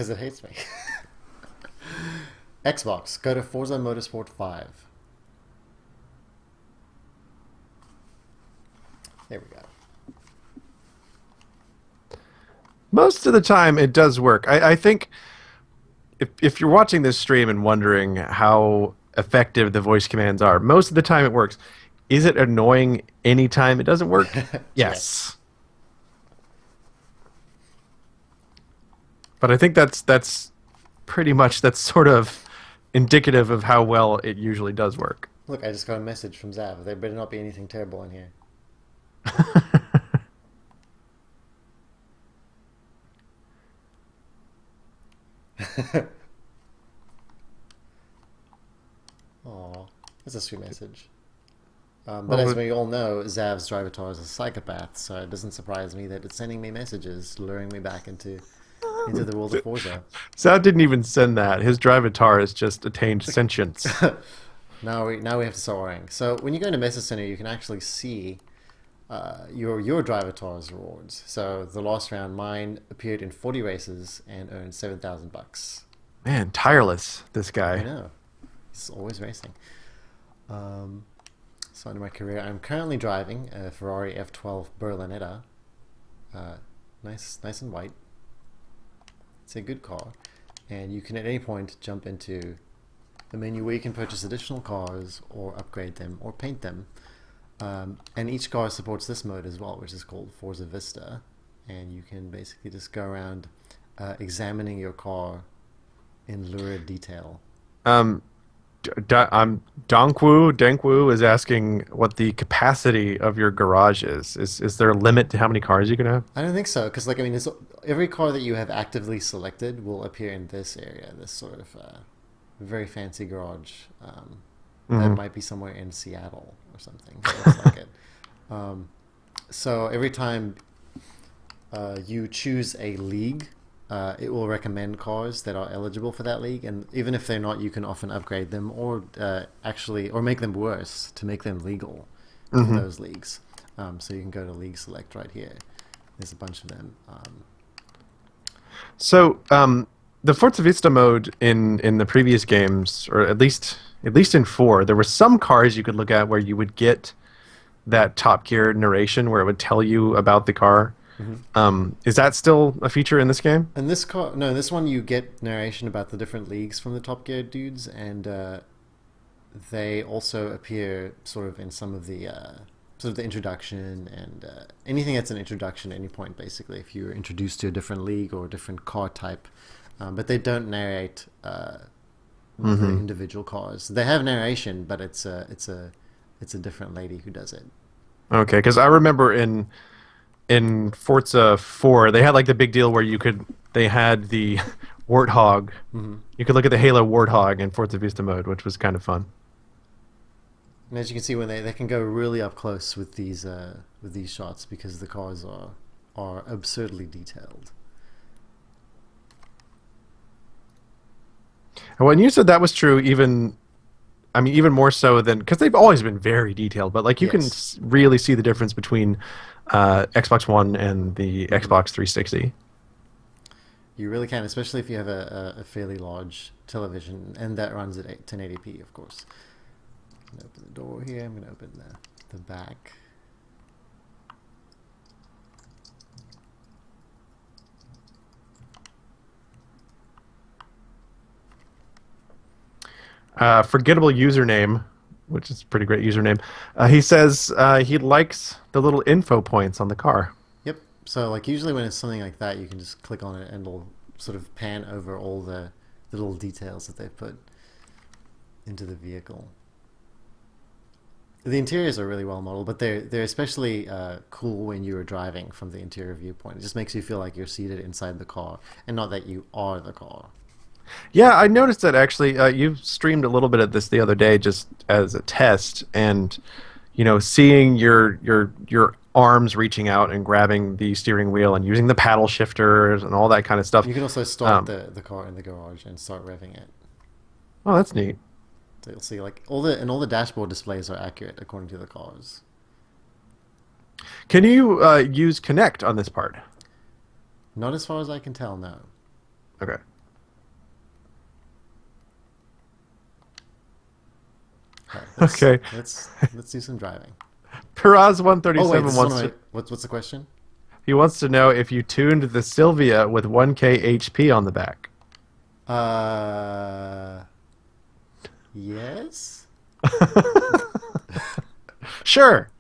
it hates me. Xbox, go to Forza Motorsport 5. There we go. Most of the time, it does work. I think if you're watching this stream and wondering how effective the voice commands are, most of the time it works. Is it annoying anytime it doesn't work? Yes. Yes. But I think that's pretty much that's sort of indicative of how well it usually does work. Look, I just got a message from Zav. There better not be anything terrible in here. Aw, that's a sweet message. But as Well, we all know, Zav's Drivatars is a psychopath, so it doesn't surprise me that it's sending me messages, luring me back into the world of Forza. Sal didn't even send that. His Drivatar has just attained sentience. Now we have to start worrying. So when you go into Message Center, you can actually see your Drivatars rewards. So the last round, mine appeared in 40 races and earned $7,000. Man, tireless, this I guy. know, he's always racing. So in my career, I'm currently driving a Ferrari F12 Berlinetta. Nice and white. It's a good car, and you can at any point jump into the menu where you can purchase additional cars or upgrade them or paint them. And each car supports this mode as well, which is called Forza Vista, and you can basically just go around examining your car in lurid detail. Um, Donkwu is asking what the capacity of your garage is. Is there a limit to how many cars you can have? I don't think so, because I mean, every car that you have actively selected will appear in this area, this sort of very fancy garage. That might be somewhere in Seattle or something. It looks like it. So every time you choose a league, it will recommend cars that are eligible for that league, and even if they're not, you can often upgrade them or or make them worse to make them legal for those leagues. So you can go to League Select right here. There's a bunch of them. So, the Forza Vista mode in the previous games, or at least in 4, there were some cars you could look at where you would get that Top Gear narration where it would tell you about the car. Is that still a feature in this game? And this car, no, this one you get narration about the different leagues from the Top Gear dudes, and they also appear sort of in some of the sort of the introduction and anything that's an introduction at any point, basically, if you're introduced to a different league or a different car type. But they don't narrate the individual cars. They have narration, but it's a different lady who does it. Okay, because I remember in Forza 4, they had like the big deal where they had the Warthog. You could look at the Halo Warthog in Forza Vista mode, which was kind of fun. And as you can see, when they can go really up close with these shots because the cars are absurdly detailed. And when you said that was true, even more so than because they've always been very detailed, but like you can Yes. really see the difference between Xbox One and the Xbox 360. You really can, especially if you have a fairly large television, and that runs at 1080p, of course. I'm going to open the door here. I'm going to open the back. Forgettable username, which is a pretty great username. He says he likes the little info points on the car. Yep. So like usually when it's something like that, you can just click on it and it'll sort of pan over all the little details that they've put into the vehicle. The interiors are really well modeled, but they're especially cool when you are driving from the interior viewpoint. It just makes you feel like you're seated inside the car and not that you are the car. Yeah, I noticed that actually. You streamed a little bit of this the other day just as a test, and seeing your arms reaching out and grabbing the steering wheel and using the paddle shifters and all that kind of stuff. You can also start the car in the garage and start revving it. Oh, that's neat. So you'll see like all the dashboard displays are accurate according to the cars. Can you use Connect on this part? Not as far as I can tell, no. Okay. All right, Okay. let's do some driving. Piraz Oh wait, 137 this is one wants of to my. What's the question? he wants to know if you tuned the Sylvia with 1K HP on the back. Uh, yes. Sure.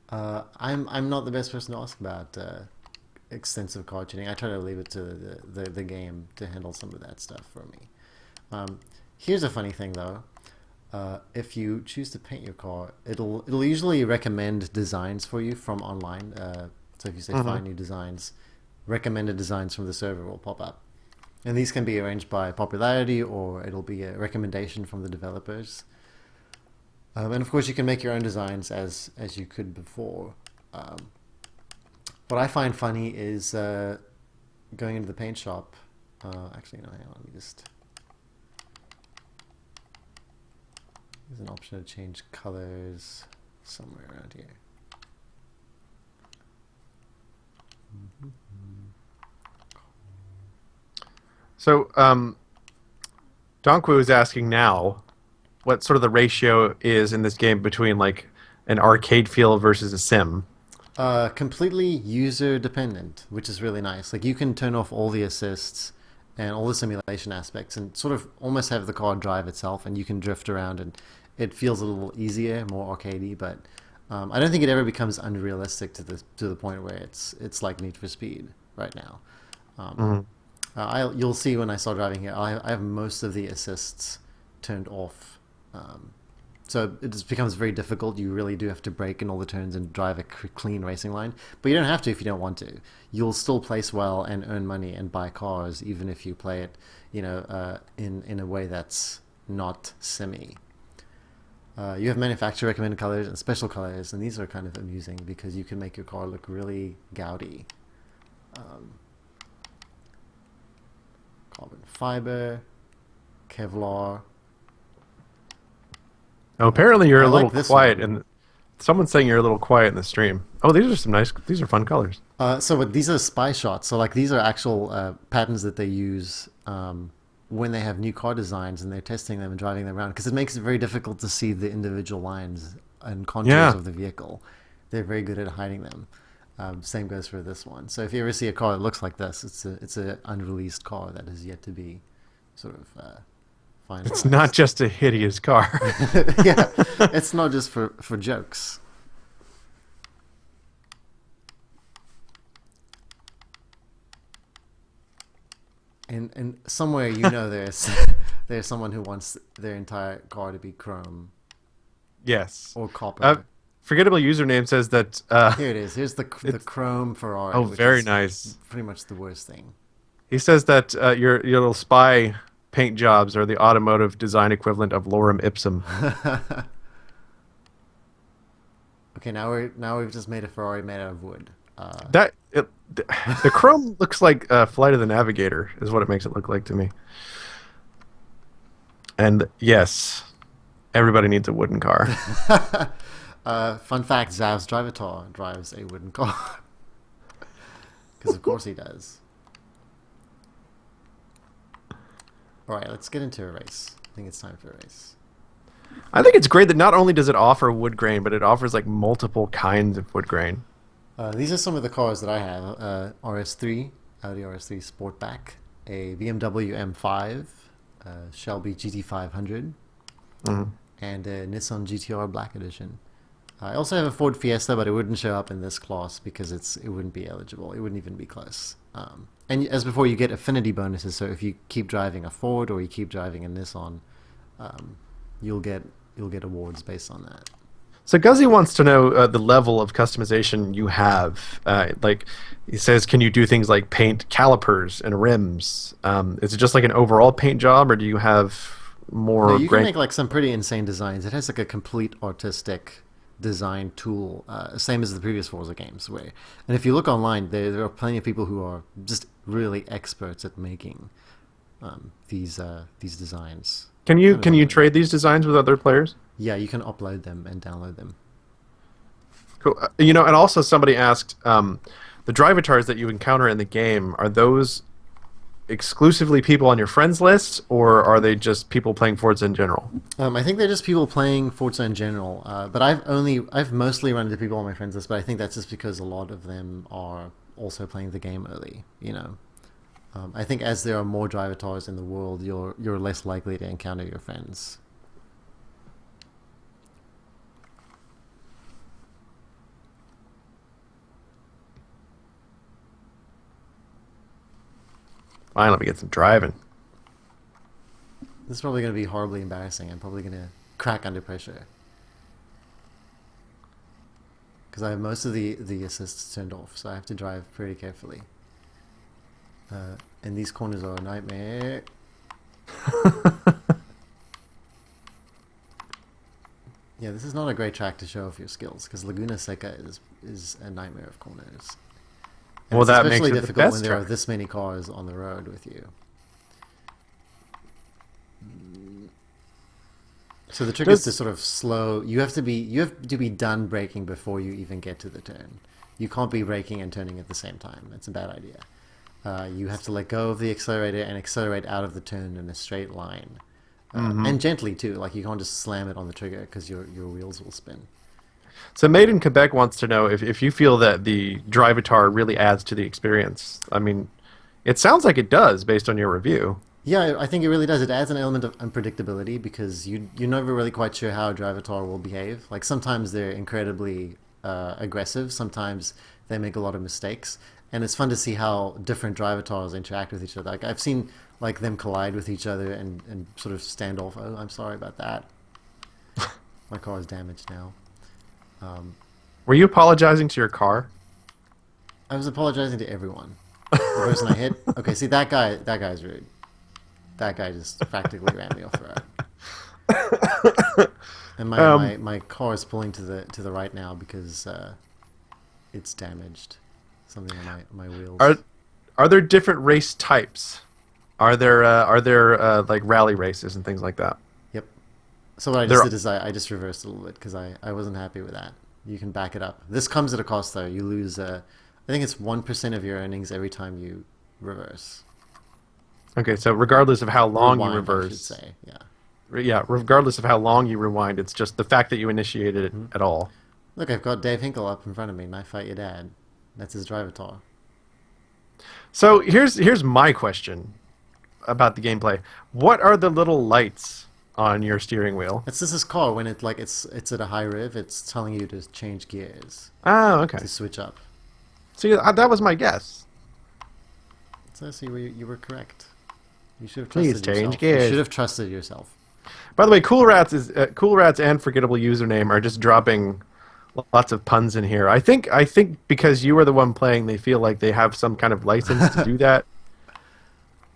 I'm not the best person to ask about extensive car tuning. I try to leave it to the game to handle some of that stuff for me. Here's a funny thing though. If you choose to paint your car, it'll usually recommend designs for you from online. So if you say find new designs, recommended designs from the server will pop up. And these can be arranged by popularity, or it'll be a recommendation from the developers. And of course, you can make your own designs as you could before. What I find funny is going into the paint shop. Actually, no, hang on. Let me just. There's an option to change colors somewhere around here. So, Donkwu is asking now what sort of the ratio is in this game between like an arcade feel versus a sim. Completely user dependent, which is really nice. Like you can turn off all the assists and all the simulation aspects and sort of almost have the car drive itself, and you can drift around and it feels a little easier, more arcadey, but I don't think it ever becomes unrealistic to the point where it's like Need for Speed right now. You'll see when I start driving here, I have most of the assists turned off. So it just becomes very difficult. You really do have to brake in all the turns and drive a clean racing line. But you don't have to if you don't want to. You'll still place well and earn money and buy cars, even if you play it, in a way that's not simmy. You have manufacturer recommended colors and special colors, and these are kind of amusing because you can make your car look really gaudy. Carbon fiber, Kevlar. Oh, apparently you're I a like little this quiet, one. and someone's saying you're a little quiet in the stream. Oh, these are fun colors. These are spy shots. So like these are actual patterns that they use when they have new car designs and they're testing them and driving them around, because it makes it very difficult to see the individual lines and contours of the vehicle. They're very good at hiding them. Same goes for this one. So if you ever see a car that looks like this, it's an unreleased car that is yet to be sort of finalized. It's not just a hideous car. Yeah, it's not just for jokes. And somewhere there's someone who wants their entire car to be chrome. Yes. Or copper. Forgettable username says that. Here it is. Here's the chrome Ferrari. Oh, which very is nice. Pretty much the worst thing. He says that your little spy paint jobs are the automotive design equivalent of lorem ipsum. Okay, now we've just made a Ferrari made out of wood. The chrome looks like Flight of the Navigator is what it makes it look like to me. And yes, everybody needs a wooden car. Fun fact: Zav's Drivatar drives a wooden car because of course he does. All right, let's get into a race. I think it's time for a race. I think it's great that not only does it offer wood grain, but it offers like multiple kinds of wood grain. These are some of the cars that I have. RS3, Audi RS3 Sportback, a BMW M5, Shelby GT500, and a Nissan GTR Black Edition. I also have a Ford Fiesta, but it wouldn't show up in this class because it wouldn't be eligible. It wouldn't even be close. And as before, you get affinity bonuses. So if you keep driving a Ford or you keep driving a Nissan, you'll get awards based on that. So Guzzy wants to know the level of customization you have. Like he says, can you do things like paint calipers and rims? Is it just like an overall paint job, or do you have more? No, you can make like some pretty insane designs. It has like a complete artistic design tool, same as the previous Forza games. And if you look online, there are plenty of people who are just really experts at making these designs. Can you trade these designs with other players? Yeah, you can upload them and download them. Cool. And also somebody asked, the Drivatars that you encounter in the game, are those exclusively people on your friends list, or are they just people playing Forza in general? I think they're just people playing Forza in general. But I've mostly run into people on my friends list, but I think that's just because a lot of them are also playing the game early. I think as there are more Drivatars in the world, you're less likely to encounter your friends. Fine, let me get some driving. This is probably going to be horribly embarrassing. I'm probably going to crack under pressure. Because I have most of the assists turned off, so I have to drive pretty carefully. And these corners are a nightmare. Yeah, this is not a great track to show off your skills, because Laguna Seca is a nightmare of corners. And Well, it's that makes especially it the difficult best when there are track. this many cars on the road with you. So the trick is to sort of slow. You have to be done braking before you even get to the turn. You can't be braking and turning at the same time. That's a bad idea. You have to let go of the accelerator and accelerate out of the turn in a straight line, and gently too. Like you can't just slam it on the trigger because your wheels will spin. So Made in Quebec wants to know if you feel that the Drivatar really adds to the experience. I mean, it sounds like it does based on your review. Yeah, I think it really does. It adds an element of unpredictability because you're never really quite sure how a Drivatar will behave. Like sometimes they're incredibly aggressive, sometimes they make a lot of mistakes, and it's fun to see how different Drivatars interact with each other. Like I've seen like them collide with each other and sort of stand off. Oh, I'm sorry about that. My car is damaged now. Were you apologizing to your car? I was apologizing to everyone. The person I hit. Okay, see that guy's rude. That guy just practically ran me off the road. And my car is pulling to the right now because it's damaged. Something on my wheels. Are there different race types? Are there like rally races and things like that? Yep. So what I just did is I just reversed a little bit because I wasn't happy with that. You can back it up. This comes at a cost though. You lose I think it's 1% of your earnings every time you reverse. Okay, so regardless of how long Rewind, you reverse, I should say, yeah. Yeah, regardless of how long you rewind, it's just the fact that you initiated it at all. Look, I've got Dave Hinkle up in front of me. Knife Fight Your Dad. That's his Drivatar. So here's my question about the gameplay. What are the little lights on your steering wheel? It's just this car when it's at a high rev. It's telling you to change gears. Oh, okay. To switch up. See, that was my guess. So see, you were correct. You should have Please trusted change yourself. gears. You should have trusted yourself. By the way, Cool Rats and Forgettable Username are just dropping lots of puns in here. I think because you were the one playing, they feel like they have some kind of license to do that.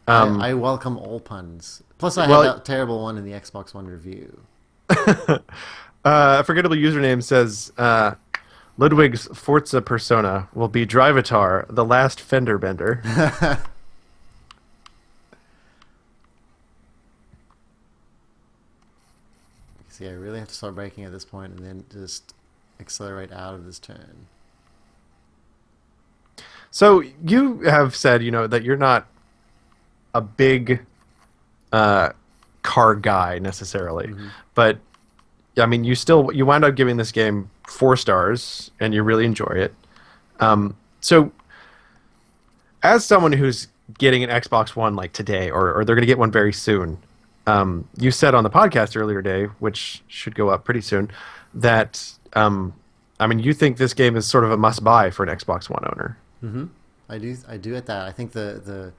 I welcome all puns. Plus, I had that terrible one in the Xbox One review. Forgettable Username says Ludwig's Forza persona will be Drivatar, the last fender bender. See, I really have to start braking at this point and then just accelerate out of this turn. So you have said, that you're not a big car guy necessarily, but I mean, you wind up giving this game 4 stars, and you really enjoy it. So, as someone who's getting an Xbox One like today, or they're going to get one very soon, you said on the podcast earlier today, which should go up pretty soon, that you think this game is sort of a must-buy for an Xbox One owner. Mm-hmm. I do at that. I think the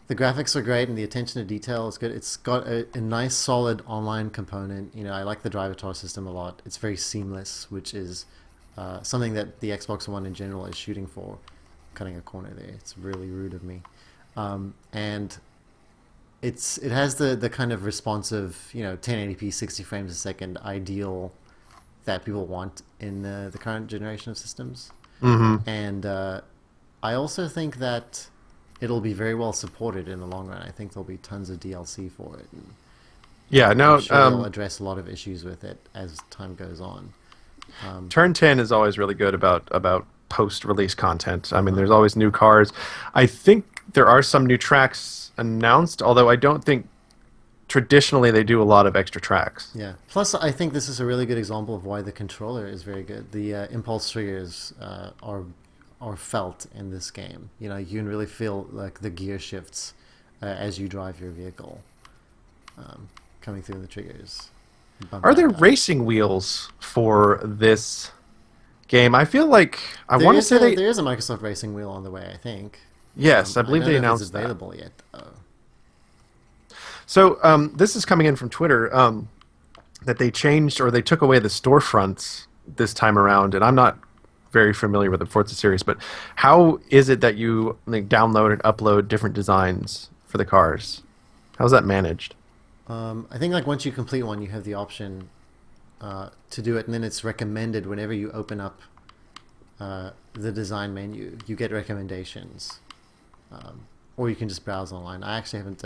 graphics are great and the attention to detail is good. It's got a nice, solid online component. I like the Drivatar system a lot. It's very seamless, which is something that the Xbox One in general is shooting for. Cutting a corner there. It's really rude of me. And it has the kind of responsive, 1080p, 60 frames a second ideal that people want in the current generation of systems. Mm-hmm. And I also think that it'll be very well supported in the long run. I think there'll be tons of DLC for it. And I'm sure they'll address a lot of issues with it as time goes on. Turn 10 is always really good about post-release content. I mean, there's always new cars. I think there are some new tracks announced, although I don't think traditionally they do a lot of extra tracks. Yeah. Plus, I think this is a really good example of why the controller is very good. The impulse triggers are felt in this game. You know, you can really feel like the gear shifts as you drive your vehicle coming through the triggers. Are there racing wheels for this game? I feel like want to say there is a Microsoft racing wheel on the way, I think. Yes, I believe they announced it's available yet, though. So this is coming in from Twitter that they changed or they took away the storefronts this time around, and I'm not very familiar with the Forza series, but how is it that you download and upload different designs for the cars? How's that managed? I think like once you complete one, you have the option to do it, and then it's recommended whenever you open up the design menu. You get recommendations, or you can just browse online. I actually haven't.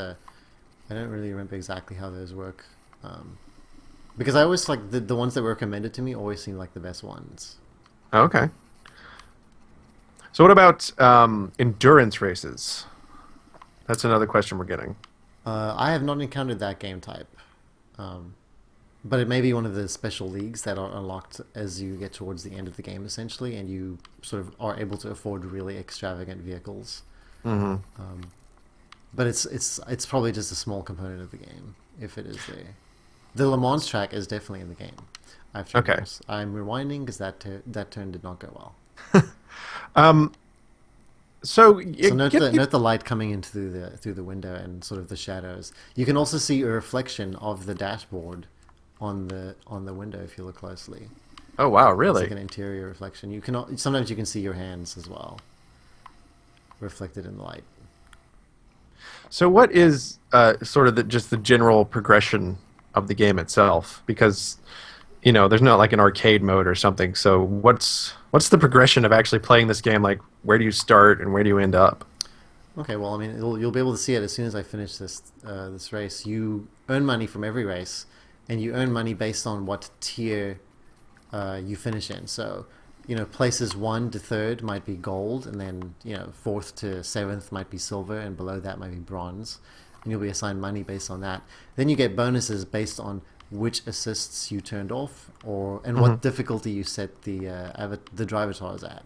I don't really remember exactly how those work, because I always like the ones that were recommended to me always seem like the best ones. Okay. So what about endurance races? That's another question we're getting. I have not encountered that game type, but it may be one of the special leagues that are unlocked as you get towards the end of the game, essentially, and you sort of are able to afford really extravagant vehicles. Mm-hmm. But it's probably just a small component of the game, if it is there. The Le Mans track is definitely in the game. Okay. I'm rewinding because that turn did not go well. So note the light coming in through the window and sort of the shadows. You can also see a reflection of the dashboard on the window if you look closely. Oh wow, really? It's like an interior reflection. Sometimes you can see your hands as well, reflected in the light. So what is sort of just the general progression of the game itself? Because there's not like an arcade mode or something. So what's the progression of actually playing this game? Like, where do you start and where do you end up? Okay, well, I mean, you'll be able to see it as soon as I finish this race. You earn money from every race, and you earn money based on what tier you finish in. So, places 1 to 3rd might be gold, and then 4th to 7th might be silver, and below that might be bronze. And you'll be assigned money based on that. Then you get bonuses based on which assists you turned off, and what difficulty you set the Drivatars at.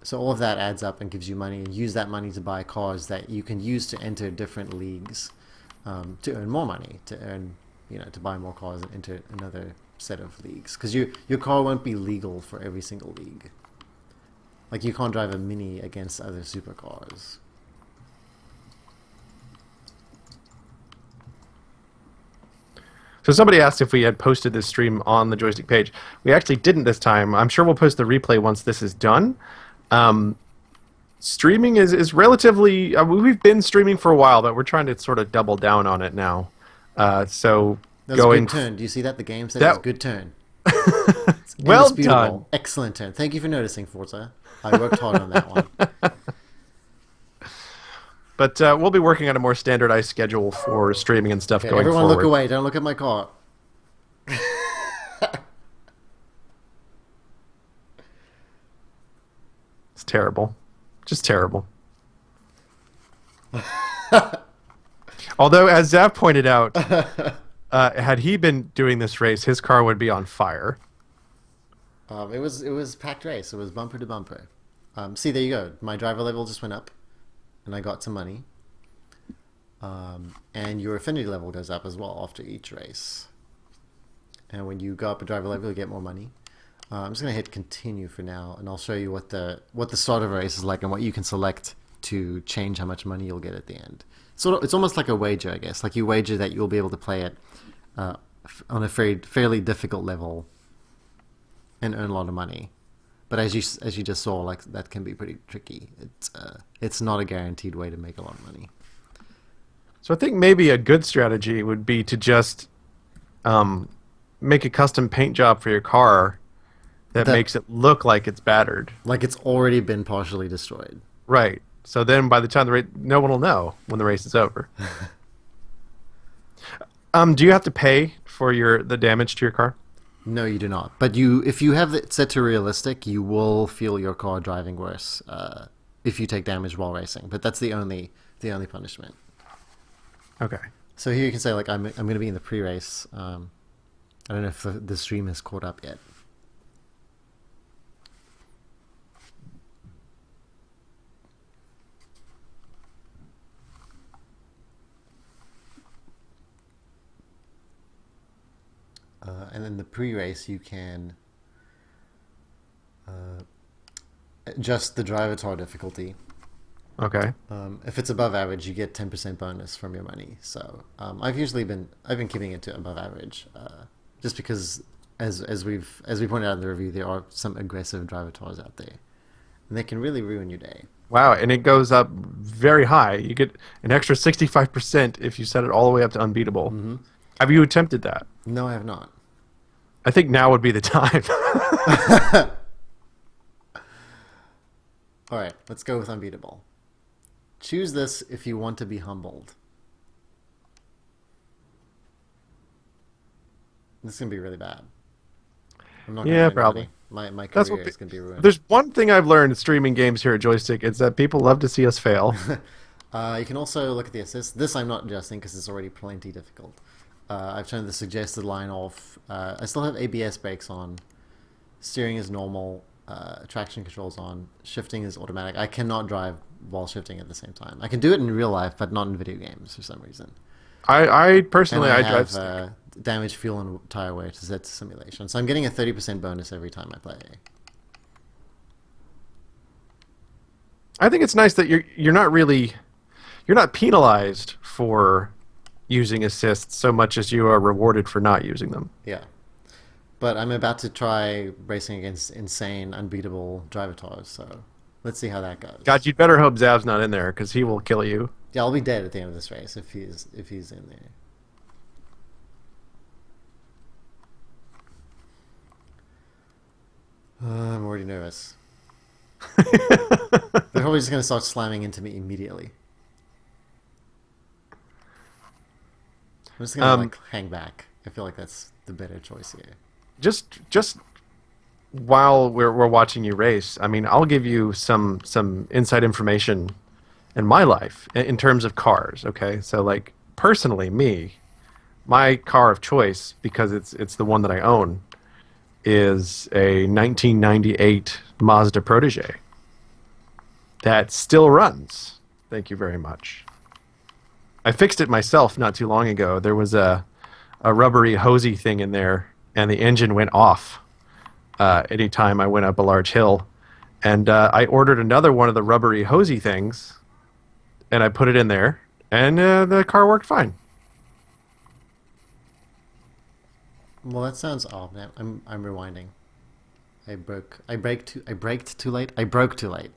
So all of that adds up and gives you money, and use that money to buy cars that you can use to enter different leagues, to earn more money, to buy more cars and enter another set of leagues. Because your car won't be legal for every single league. Like, you can't drive a Mini against other supercars. So somebody asked if we had posted this stream on the Joystiq page. We actually didn't this time. I'm sure we'll post the replay once this is done. Streaming is relatively... we've been streaming for a while, but we're trying to sort of double down on it now. So That's a good turn. Do you see that? The game says it's a good turn. Well done. Excellent turn. Thank you for noticing, Forza. I worked hard on that one. But we'll be working on a more standardized schedule for streaming and stuff going forward. Everyone look away. Don't look at my car. It's terrible. Just terrible. Although, as Zav pointed out, had he been doing this race, his car would be on fire. It was packed race. It was bumper to bumper. See, there you go. My driver level just went up, and I got some money. And your affinity level goes up as well after each race. And when you go up a driver level, you get more money. I'm just going to hit continue for now, and I'll show you what the start of a race is like and what you can select to change how much money you'll get at the end. So it's almost like a wager, I guess. Like, you wager that you'll be able to play it on a fairly difficult level and earn a lot of money. But as you just saw, like, that can be pretty tricky. It's not a guaranteed way to make a lot of money. So I think maybe a good strategy would be to just make a custom paint job for your car that makes it look like it's battered. Like it's already been partially destroyed. Right. So then by the time the race, no one will know when the race is over. Do you have to pay for the damage to your car? No, you do not. But if you have it set to realistic, you will feel your car driving worse if you take damage while racing. But that's the only punishment. Okay. So here you can say like I'm going to be in the pre-race. I don't know if the stream is caught up yet. And then the pre-race, you can adjust the Drivatar difficulty. Okay. If it's above average, you get 10% bonus from your money. So I've been keeping it to above average, just because as we pointed out in the review, there are some aggressive Drivatars out there, and they can really ruin your day. Wow, and it goes up very high. You get an extra 65% if you set it all the way up to unbeatable. Mm-hmm. Have you attempted that? No, I have not. I think now would be the time. All right, let's go with unbeatable. Choose this if you want to be humbled. This is going to be really bad. I'm not Yeah, probably. My career is going to be ruined. There's one thing I've learned streaming games here at Joystiq. It's that people love to see us fail. You can also look at the assists. This I'm not adjusting because it's already plenty difficult. I've turned the suggested line off. I still have ABS brakes on. Steering is normal. Traction controls on. Shifting is automatic. I cannot drive while shifting at the same time. I can do it in real life, but not in video games for some reason. I personally, I drive have damage, fuel, and tire wear to set to simulation. So I'm getting a 30% bonus every time I play. I think it's nice that you're not penalized for using assists so much as you are rewarded for not using them. Yeah. But I'm about to try racing against insane, unbeatable Drivatars, so let's see how that goes. God, you'd better hope Zav's not in there, because he will kill you. Yeah, I'll be dead at the end of this race if he's in there. I'm already nervous. They're probably just going to start slamming into me immediately. I'm just going to hang back. I feel like that's the better choice here. Just while we're watching you race, I mean, I'll give you some inside information in my life in terms of cars. Okay, so like personally, my car of choice, because it's the one that I own, is a 1998 Mazda Protege that still runs. Thank you very much. I fixed it myself not too long ago. There was a rubbery hosey thing in there, and the engine went off anytime I went up a large hill. And I ordered another one of the rubbery hosey things, and I put it in there, and the car worked fine. Well, that sounds odd. I'm rewinding. I braked too late. I broke too late.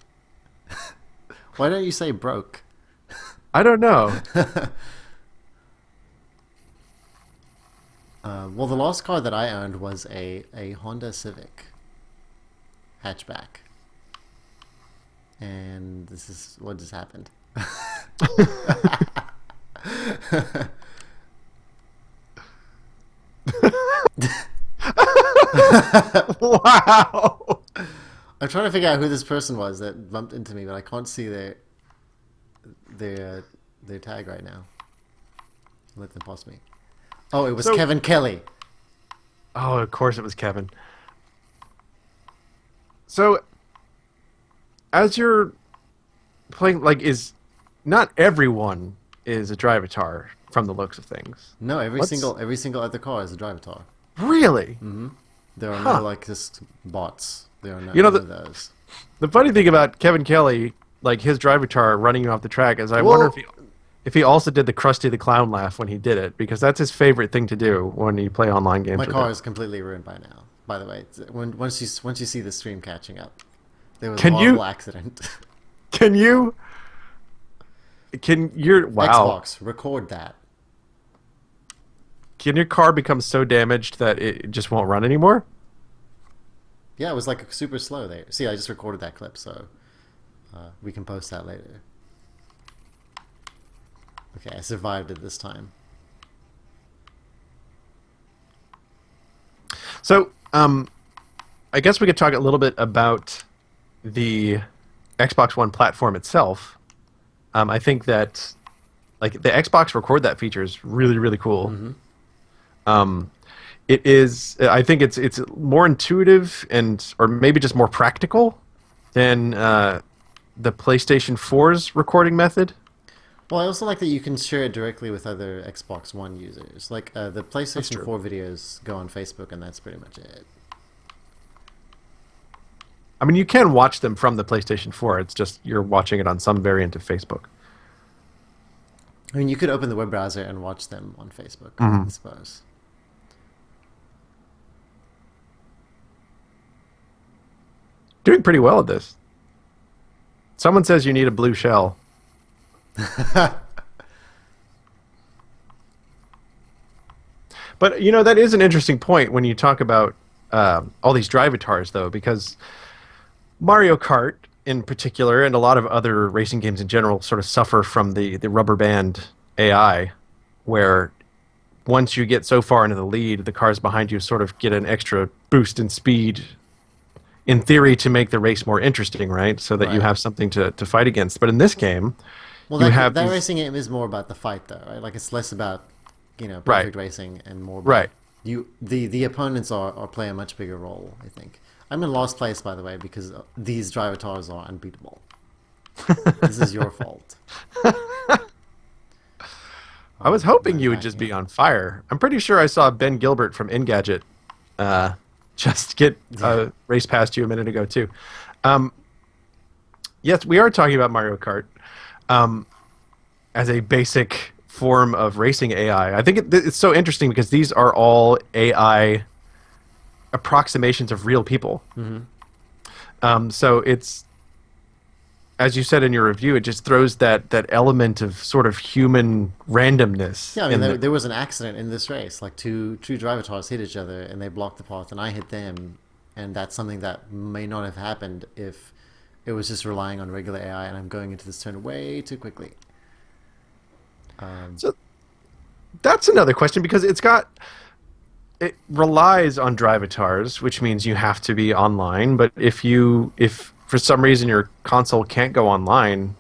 Why don't you say broke? I don't know. Well, the last car that I owned was a Honda Civic hatchback, and this is what just happened. Wow. I'm trying to figure out who this person was that bumped into me, but I can't see their tag right now. Let them pause me. Oh, it was Kevin Kelly. Oh, of course it was Kevin. So, as you're playing, like, not everyone is a Drivatar from the looks of things. No, every single other car is a Drivatar. Really? Mm-hmm. There are no like just bots. There are no of those. The funny thing about Kevin Kelly, like his Drivatar running you off the track, is I wonder if he also did the Krusty the Clown laugh when he did it, because that's his favorite thing to do when you play online games. My car is completely ruined by now. By the way, once you see the stream catching up, there was a horrible accident. Can your Xbox record that? Can your car become so damaged that it just won't run anymore? Yeah, it was like super slow there. See, I just recorded that clip, so we can post that later. Okay, I survived it this time. So, I guess we could talk a little bit about the Xbox One platform itself, I think that like the Xbox Record That feature is really, really cool. Mm-hmm. It is. I think it's more intuitive or maybe just more practical than the PlayStation 4's recording method. Well, I also like that you can share it directly with other Xbox One users. Like the PlayStation 4 videos go on Facebook, and that's pretty much it. I mean, you can watch them from the PlayStation 4. It's just you're watching it on some variant of Facebook. I mean, you could open the web browser and watch them on Facebook, I suppose. Doing pretty well at this. Someone says you need a blue shell. But, that is an interesting point when you talk about all these Drivatars, though, because Mario Kart in particular, and a lot of other racing games in general, sort of suffer from the rubber band AI, where once you get so far into the lead, the cars behind you sort of get an extra boost in speed, in theory, to make the race more interesting, right? So that you have something to fight against. But in this game, well, that racing game is more about the fight, though, right? Like, it's less about, perfect racing and more about the opponents are play a much bigger role, I think. I'm in last place, by the way, because these Drivatars are unbeatable. This is your fault. I was hoping you would just be on fire. I'm pretty sure I saw Ben Gilbert from Engadget just get race past you a minute ago, too. Yes, we are talking about Mario Kart as a basic form of racing AI. I think it's so interesting because these are all AI approximations of real people. So it's, as you said in your review, it just throws that element of sort of human randomness. Yeah, I mean, there was an accident in this race. Like two Drivatars hit each other and they blocked the path, and I hit them, and that's something that may not have happened if it was just relying on regular AI, and I'm going into this turn way too quickly. So that's another question, because it relies on Drivatars, which means you have to be online. But if for some reason your console can't go online,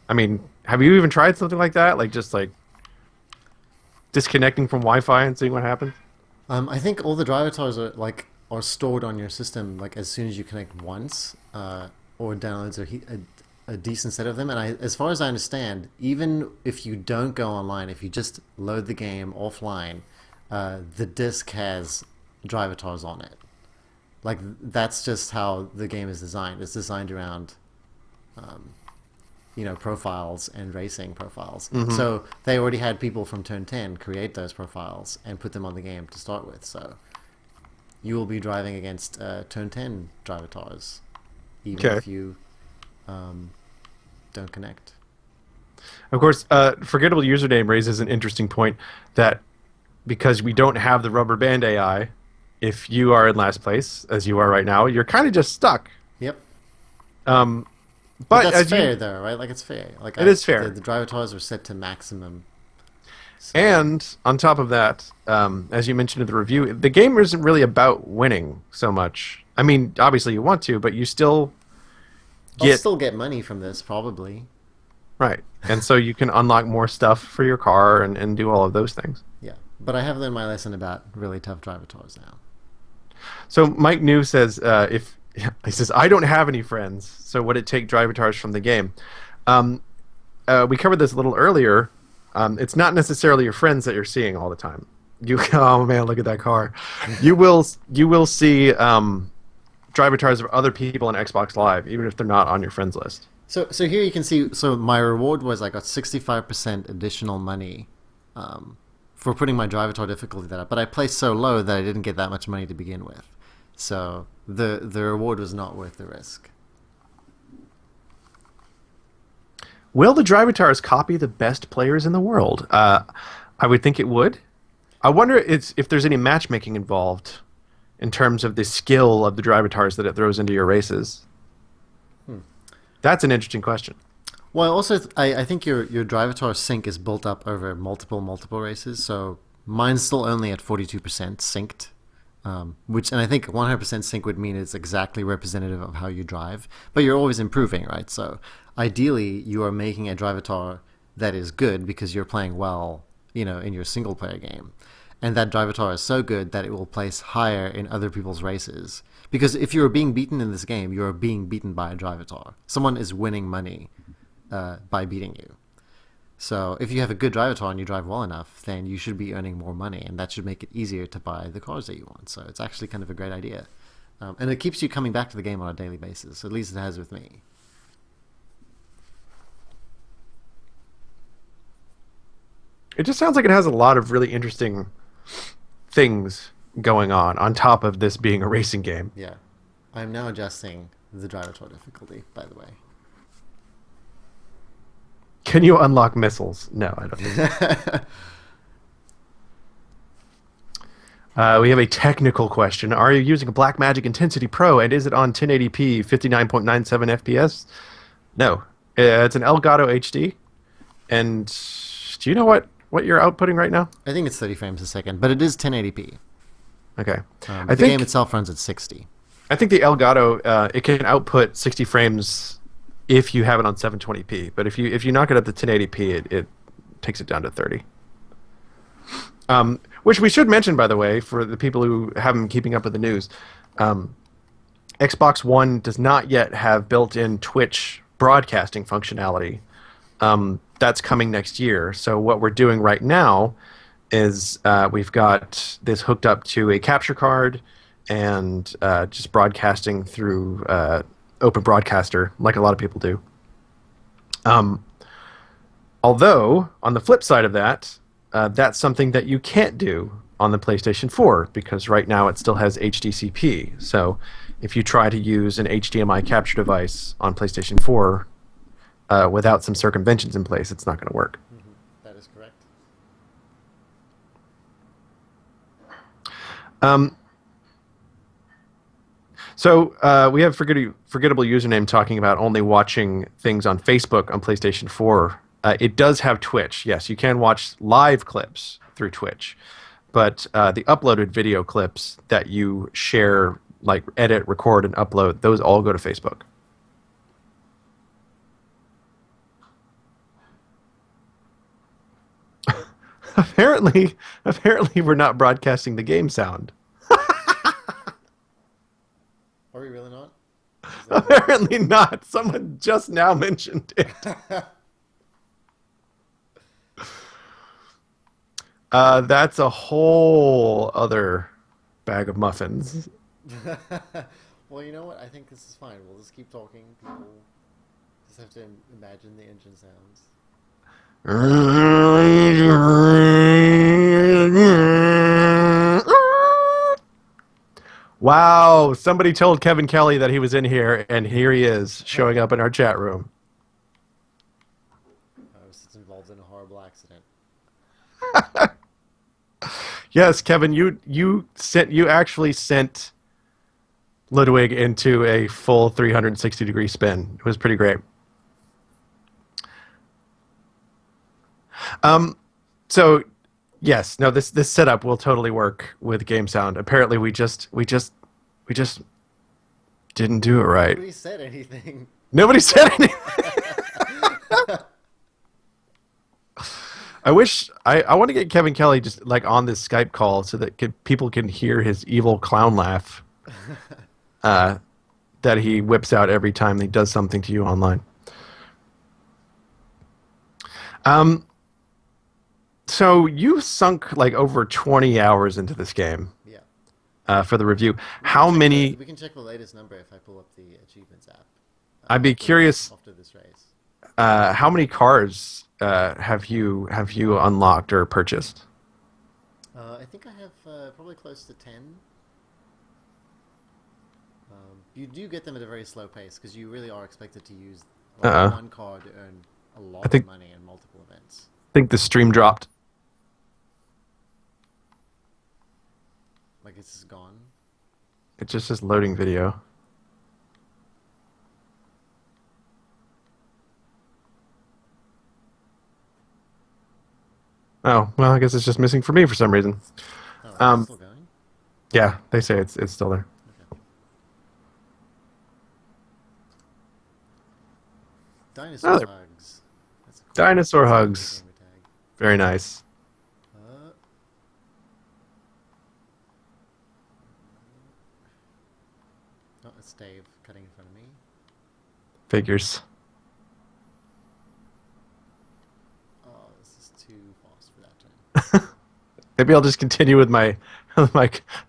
I mean, have you even tried something like that? Like just like disconnecting from Wi-Fi and seeing what happens? I think all the Drivatars are stored on your system like as soon as you connect once, or downloads a decent set of them. And as far as I understand, even if you don't go online, if you just load the game offline, the disc has Drivatars on it. Like, that's just how the game is designed. It's designed around, profiles and racing profiles. So they already had people from Turn 10 create those profiles and put them on the game to start with. So you will be driving against Turn 10 Drivatars, even if you don't connect. Of course, forgettable username raises an interesting point that because we don't have the rubber band AI, if you are in last place, as you are right now, you're kind of just stuck. Yep. But that's fair, though, right? Like, it's fair. Like, it is fair. The Drivatars are set to maximum. So. And on top of that, as you mentioned in the review, the game isn't really about winning so much. I mean, obviously you want to, but you still I'll still get money from this, probably. Right. And so you can unlock more stuff for your car and do all of those things. Yeah. But I have learned my lesson about really tough Drivatars now. So Mike New says, he says, I don't have any friends, so would it take Drivatars from the game? We covered this a little earlier. It's not necessarily your friends that you're seeing all the time. Oh man, look at that car. You will see Drivatars of other people on Xbox Live, even if they're not on your friends list. So here you can see. So my reward was I got 65% additional money for putting my Drivatar difficulty that up, but I placed so low that I didn't get that much money to begin with. So the reward was not worth the risk. Will the Drivatars copy the best players in the world? I would think it would. I wonder if there's any matchmaking involved in terms of the skill of the Drivatars that it throws into your races. That's an interesting question. Well, also, I think your Drivatar sync is built up over multiple races, so mine's still only at 42% synced. And I think 100% sync would mean it's exactly representative of how you drive, but you're always improving, right? So ideally, you are making a Drivatar that is good because you're playing well, in your single player game. And that Drivatar is so good that it will place higher in other people's races. Because if you're being beaten in this game, you're being beaten by a Drivatar. Someone is winning money by beating you. So if you have a good Drivatar and you drive well enough, then you should be earning more money, and that should make it easier to buy the cars that you want. So it's actually kind of a great idea. And it keeps you coming back to the game on a daily basis. At least it has with me. It just sounds like it has a lot of really interesting things going on top of this being a racing game. Yeah. I'm now adjusting the Drivatar difficulty, by the way. Can you unlock missiles? No, I don't. We have a technical question. Are you using a Blackmagic Intensity Pro, and is it on 1080p 59.97 FPS? No. It's an Elgato HD. And do you know what you're outputting right now? I think it's 30 frames a second, but it is 1080p. Okay. The game itself runs at 60. I think the Elgato, it can output 60 frames if you have it on 720p, but if you knock it up to 1080p, it takes it down to 30. Which we should mention, by the way, for the people who haven't been keeping up with the news. Xbox One does not yet have built-in Twitch broadcasting functionality. That's coming next year. So what we're doing right now is we've got this hooked up to a capture card and just broadcasting through Open Broadcaster, like a lot of people do. Although, on the flip side of that, that's something that you can't do on the PlayStation 4, because right now it still has HDCP. So if you try to use an HDMI capture device on PlayStation 4 without some circumventions in place, it's not going to work. Mm-hmm. That is correct. So we have forgettable username talking about only watching things on Facebook on PlayStation 4. It does have Twitch. Yes, you can watch live clips through Twitch, but the uploaded video clips that you share, like edit, record, and upload, those all go to Facebook. Apparently we're not broadcasting the game sound. Are we really not? Apparently not. Someone just now mentioned it. That's a whole other bag of muffins. Well, you know what? I think this is fine. We'll just keep talking. People just have to imagine the engine sounds. Wow, somebody told Kevin Kelly that he was in here, and here he is, showing up in our chat room. I was involved in a horrible accident. Yes, Kevin, you actually sent Ludwig into a full 360-degree spin. It was pretty great. So yes, no, this setup will totally work with game sound. Apparently we just didn't do it right. Nobody said anything. Nobody said anything. I want to get Kevin Kelly just like on this Skype call so that people can hear his evil clown laugh that he whips out every time he does something to you online. So you sunk like over 20 hours into this game. Yeah. For the review. How many? We can check the latest number if I pull up the achievements app. I'd be curious. After this race. How many cars have you unlocked or purchased? I think I have probably close to 10. You do get them at a very slow pace because you really are expected to use one car to earn a lot of money in multiple events. I think the stream dropped. Like it's just gone. It just says loading video. Oh, well, I guess it's just missing for me for some reason. Oh, it's still going? Yeah, they say it's still there. Okay. Dinosaur hugs. That's a cool, Dinosaur that's a cool hugs. gamer tag. Very nice. Oh, it's Dave cutting in front of me. Figures. Oh, this is too fast for that turn. Maybe I'll just continue with my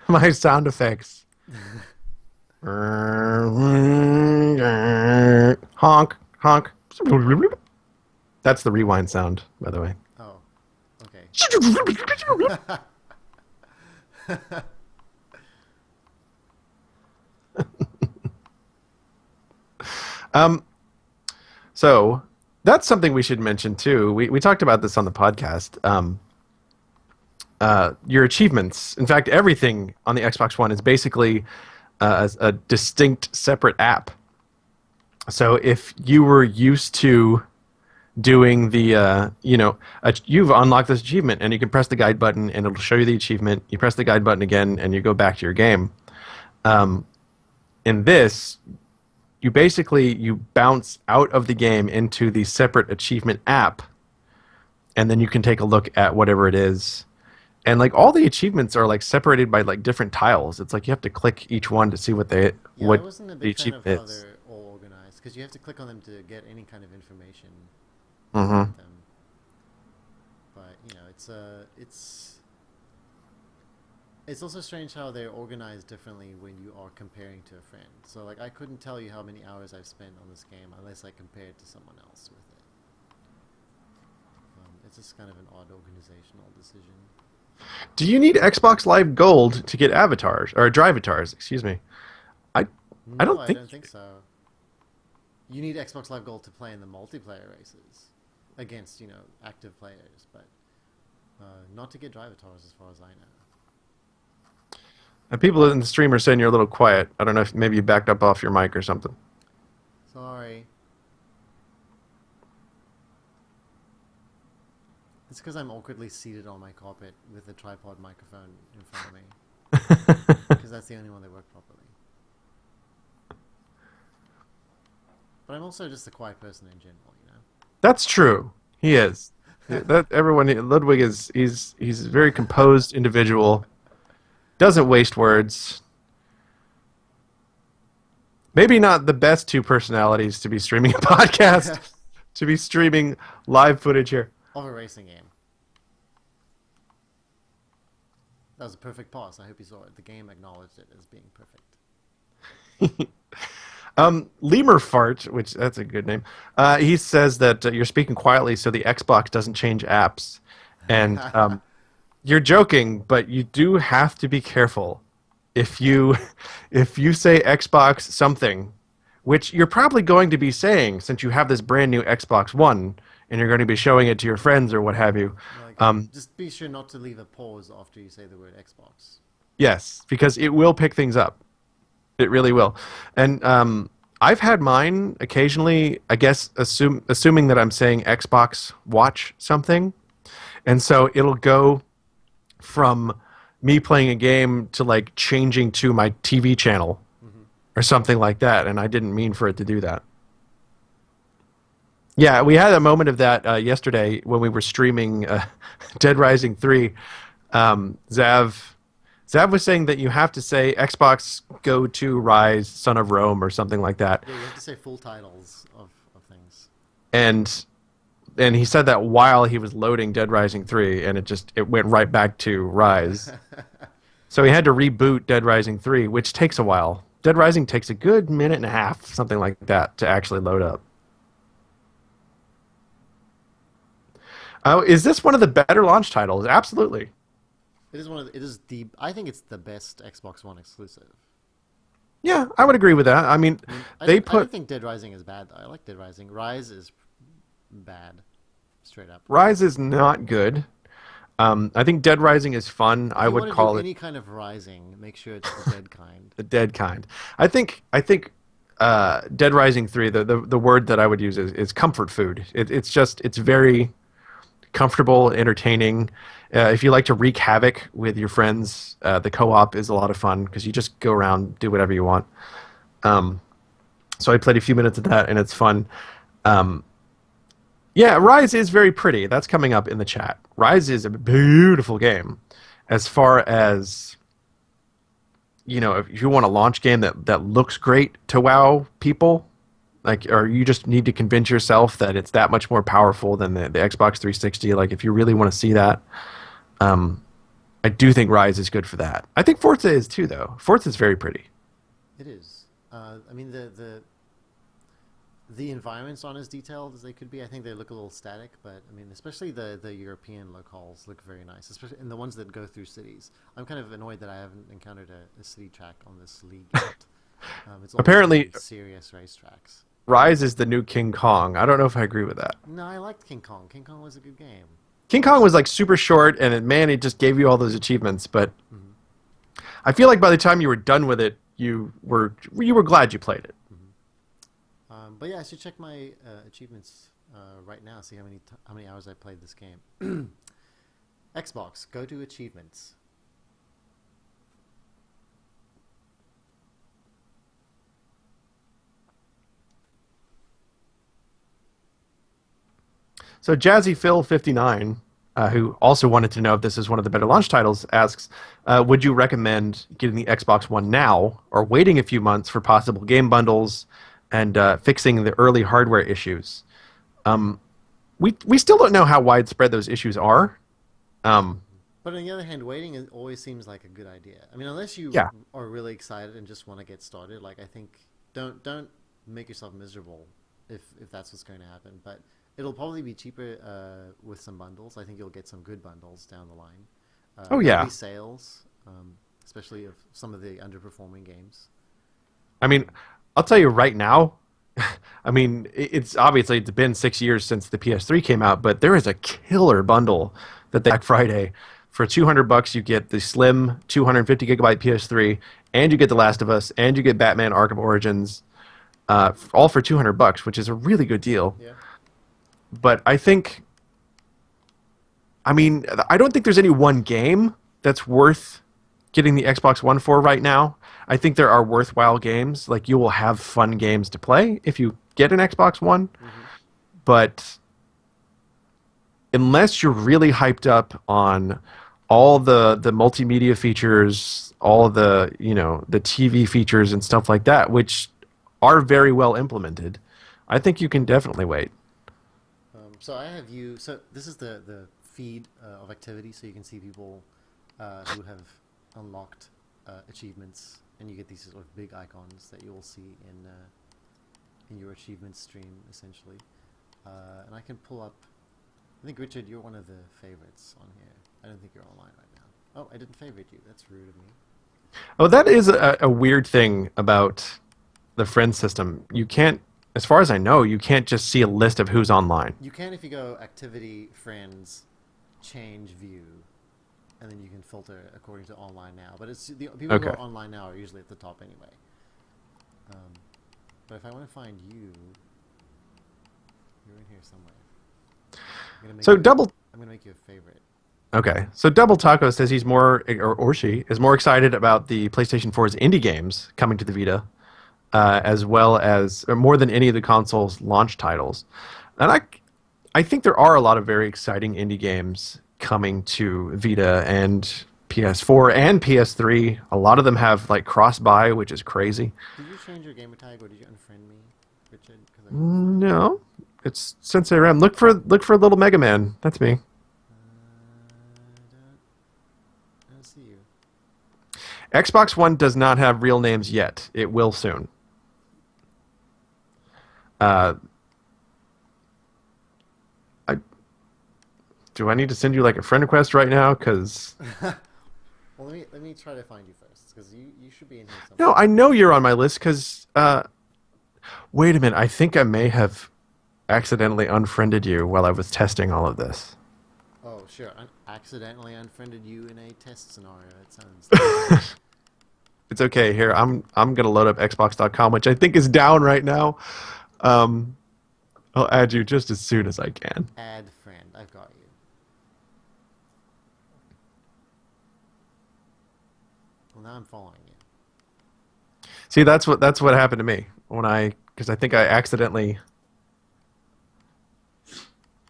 my sound effects. Honk, honk. That's the rewind sound, by the way. Oh, okay. So that's something we should mention too. We talked about this on the podcast. Your achievements. In fact, everything on the Xbox One is basically a distinct, separate app. So if you were used to doing the, you've unlocked this achievement, and you can press the guide button, and it'll show you the achievement. You press the guide button again, and you go back to your game. In this, you bounce out of the game into the separate achievement app, and then you can take a look at whatever it is. And like all the achievements are like separated by like different tiles. It's like you have to click each one to see what I wasn't a big fan of how is. they're all organized, because you have to click on them to get any kind of information Mm-hmm. about them. But it's also strange how they're organized differently when you are comparing to a friend. So like I couldn't tell you how many hours I've spent on this game unless I compared to someone else with it. It's just kind of an odd organizational decision. Do you need Xbox Live Gold to get avatars or Drivatars? Excuse me. I don't think so. You need Xbox Live Gold to play in the multiplayer races against active players, but not to get Drivatars, as far as I know. And people in the stream are saying you're a little quiet. I don't know if maybe you backed up off your mic or something. Sorry. It's because I'm awkwardly seated on my carpet with a tripod microphone in front of me. Because that's the only one that worked properly. But I'm also just a quiet person in general, That's true. He is. Ludwig is he's a very composed individual. Doesn't waste words. Maybe not the best two personalities to be streaming a podcast, to be streaming live footage here. Of a racing game. That was a perfect pass. I hope you saw it. The game acknowledged it as being perfect. Lemur Fart, which that's a good name. He says that you're speaking quietly so the Xbox doesn't change apps, and you're joking, but you do have to be careful if you say Xbox something, which you're probably going to be saying since you have this brand new Xbox One and you're going to be showing it to your friends or what have you. Just be sure not to leave a pause after you say the word Xbox. Yes, because it will pick things up. It really will. And I've had mine occasionally, I guess, assuming that I'm saying Xbox watch something. And so it'll go from me playing a game to like changing to my TV channel or something like that. And I didn't mean for it to do that. Yeah, we had a moment of that yesterday when we were streaming Dead Rising 3. Zav was saying that you have to say Xbox Go to Rise, Son of Rome, or something like that. Yeah, you have to say full titles of things. And he said that while he was loading Dead Rising 3, and it went right back to Rise. So he had to reboot Dead Rising 3, which takes a while. Dead Rising takes a good minute and a half, something like that, to actually load up. Is this one of the better launch titles? Absolutely. I think it's the best Xbox One exclusive. Yeah, I would agree with that. I mean, I don't think Dead Rising is bad, though. I like Dead Rising. Rise is bad, straight up. Rise is not good. I think Dead Rising is fun. I would call it any kind of rising. Make sure it's the dead kind. The dead kind. I think Dead Rising 3. The word that I would use is comfort food. It's very comfortable, entertaining. If you like to wreak havoc with your friends, the co-op is a lot of fun because you just go around, do whatever you want. So I played a few minutes of that, and it's fun. Yeah, Rise is very pretty. That's coming up in the chat. Rise is a beautiful game. As far as, if you want a launch game that looks great to wow people, or you just need to convince yourself that it's that much more powerful than the Xbox 360. Like, if you really want to see that, I do think Rise is good for that. I think Forza is too, though. Forza is very pretty. It is. I mean, the environments aren't as detailed as they could be. I think they look a little static, but I mean, especially the European locales look very nice, especially in the ones that go through cities. I'm kind of annoyed that I haven't encountered a city track on this league yet. It's Apparently, serious racetracks. Rise is the new King Kong. I don't know if I agree with that. No, I liked King Kong. King Kong was a good game. King Kong was like super short, and it just gave you all those achievements. But I feel like by the time you were done with it, you were glad you played it. But yeah, I should check my achievements right now. See how many hours I played this game. Xbox, go to achievements. So Jazzy Phil 59, who also wanted to know if this is one of the better launch titles, asks, would you recommend getting the Xbox One now or waiting a few months for possible game bundles and fixing the early hardware issues? We still don't know how widespread those issues are. But on the other hand, waiting always seems like a good idea. I mean, unless you are really excited and just want to get started, like, I think don't make yourself miserable if that's what's going to happen. But it'll probably be cheaper with some bundles. I think you'll get some good bundles down the line. Maybe sales, especially of some of the underperforming games. I mean, I'll tell you right now, I mean, it's been 6 years since the PS3 came out, but there is a killer bundle that Black Friday. For $200, you get the slim 250 gigabyte PS3, and you get The Last of Us, and you get Batman: Arkham Origins, all for $200, which is a really good deal. Yeah. But I don't think there's any one game that's worth getting the Xbox One for right now. I think there are worthwhile games. Like, you will have fun games to play if you get an Xbox One. But unless you're really hyped up on all the multimedia features, all the TV features and stuff like that, which are very well implemented, I think you can definitely wait. So I have you. So this is the feed of activity, so you can see people who have unlocked achievements, and you get these sort of big icons that you will see in your achievement stream, essentially. And I can pull up. I think, Richard, you're one of the favorites on here. I don't think you're online right now. Oh, I didn't favorite you. That's rude of me. Oh, that is a weird thing about the friend system. You can't, as far as I know, you can't just see a list of who's online. You can if you go activity, friends, change view, and then you can filter according to online now. But it's the people who are online now are usually at the top anyway. But if I want to find you, you're in here somewhere. I'm gonna make you a favorite. Okay, so Double Taco says he's more, or she is more excited about the PlayStation 4's indie games coming to the Vita, as well as, or more than any of the console's launch titles. And I think there are a lot of very exciting indie games coming to Vita and PS4 and PS3. A lot of them have like cross-buy, which is crazy. Did you change your gamer tag or did you unfriend me, Richard? No, it's Sensei Ram. Look for Little Mega Man. That's me. I don't see you. Xbox One does not have real names yet. It will soon. Do I need to send you like a friend request right now? Because well, let me try to find you first, because you should be in here somewhere. No, I know you're on my list. Because wait a minute, I think I may have accidentally unfriended you while I was testing all of this. Oh, sure. I accidentally unfriended you in a test scenario. It sounds. It's okay. Here, I'm gonna load up Xbox.com, which I think is down right now. I'll add you just as soon as I can. Add friend. I've got you. Well, now I'm following you. See, that's what happened to me because I think I accidentally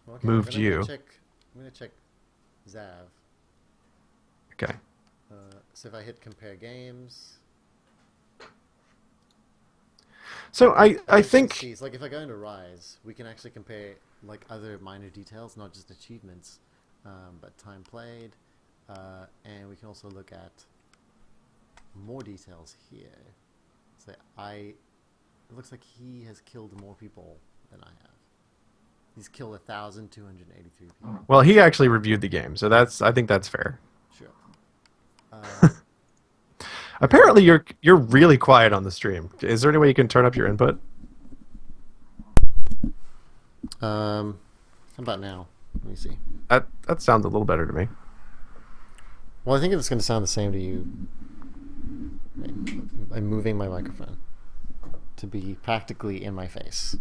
Okay, moved then you. I'm gonna check Zav. Okay. So if I hit compare games. So I think It's like if I go into Rise, we can actually compare like other minor details, not just achievements, but time played, and we can also look at more details here. So it looks like he has killed more people than I have. He's killed 1,283 people. well, he actually reviewed the game, so I think that's fair. Sure. Apparently, you're really quiet on the stream. Is there any way you can turn up your input? How about now? Let me see. That sounds a little better to me. Well, I think it's going to sound the same to you. I'm moving my microphone to be practically in my face.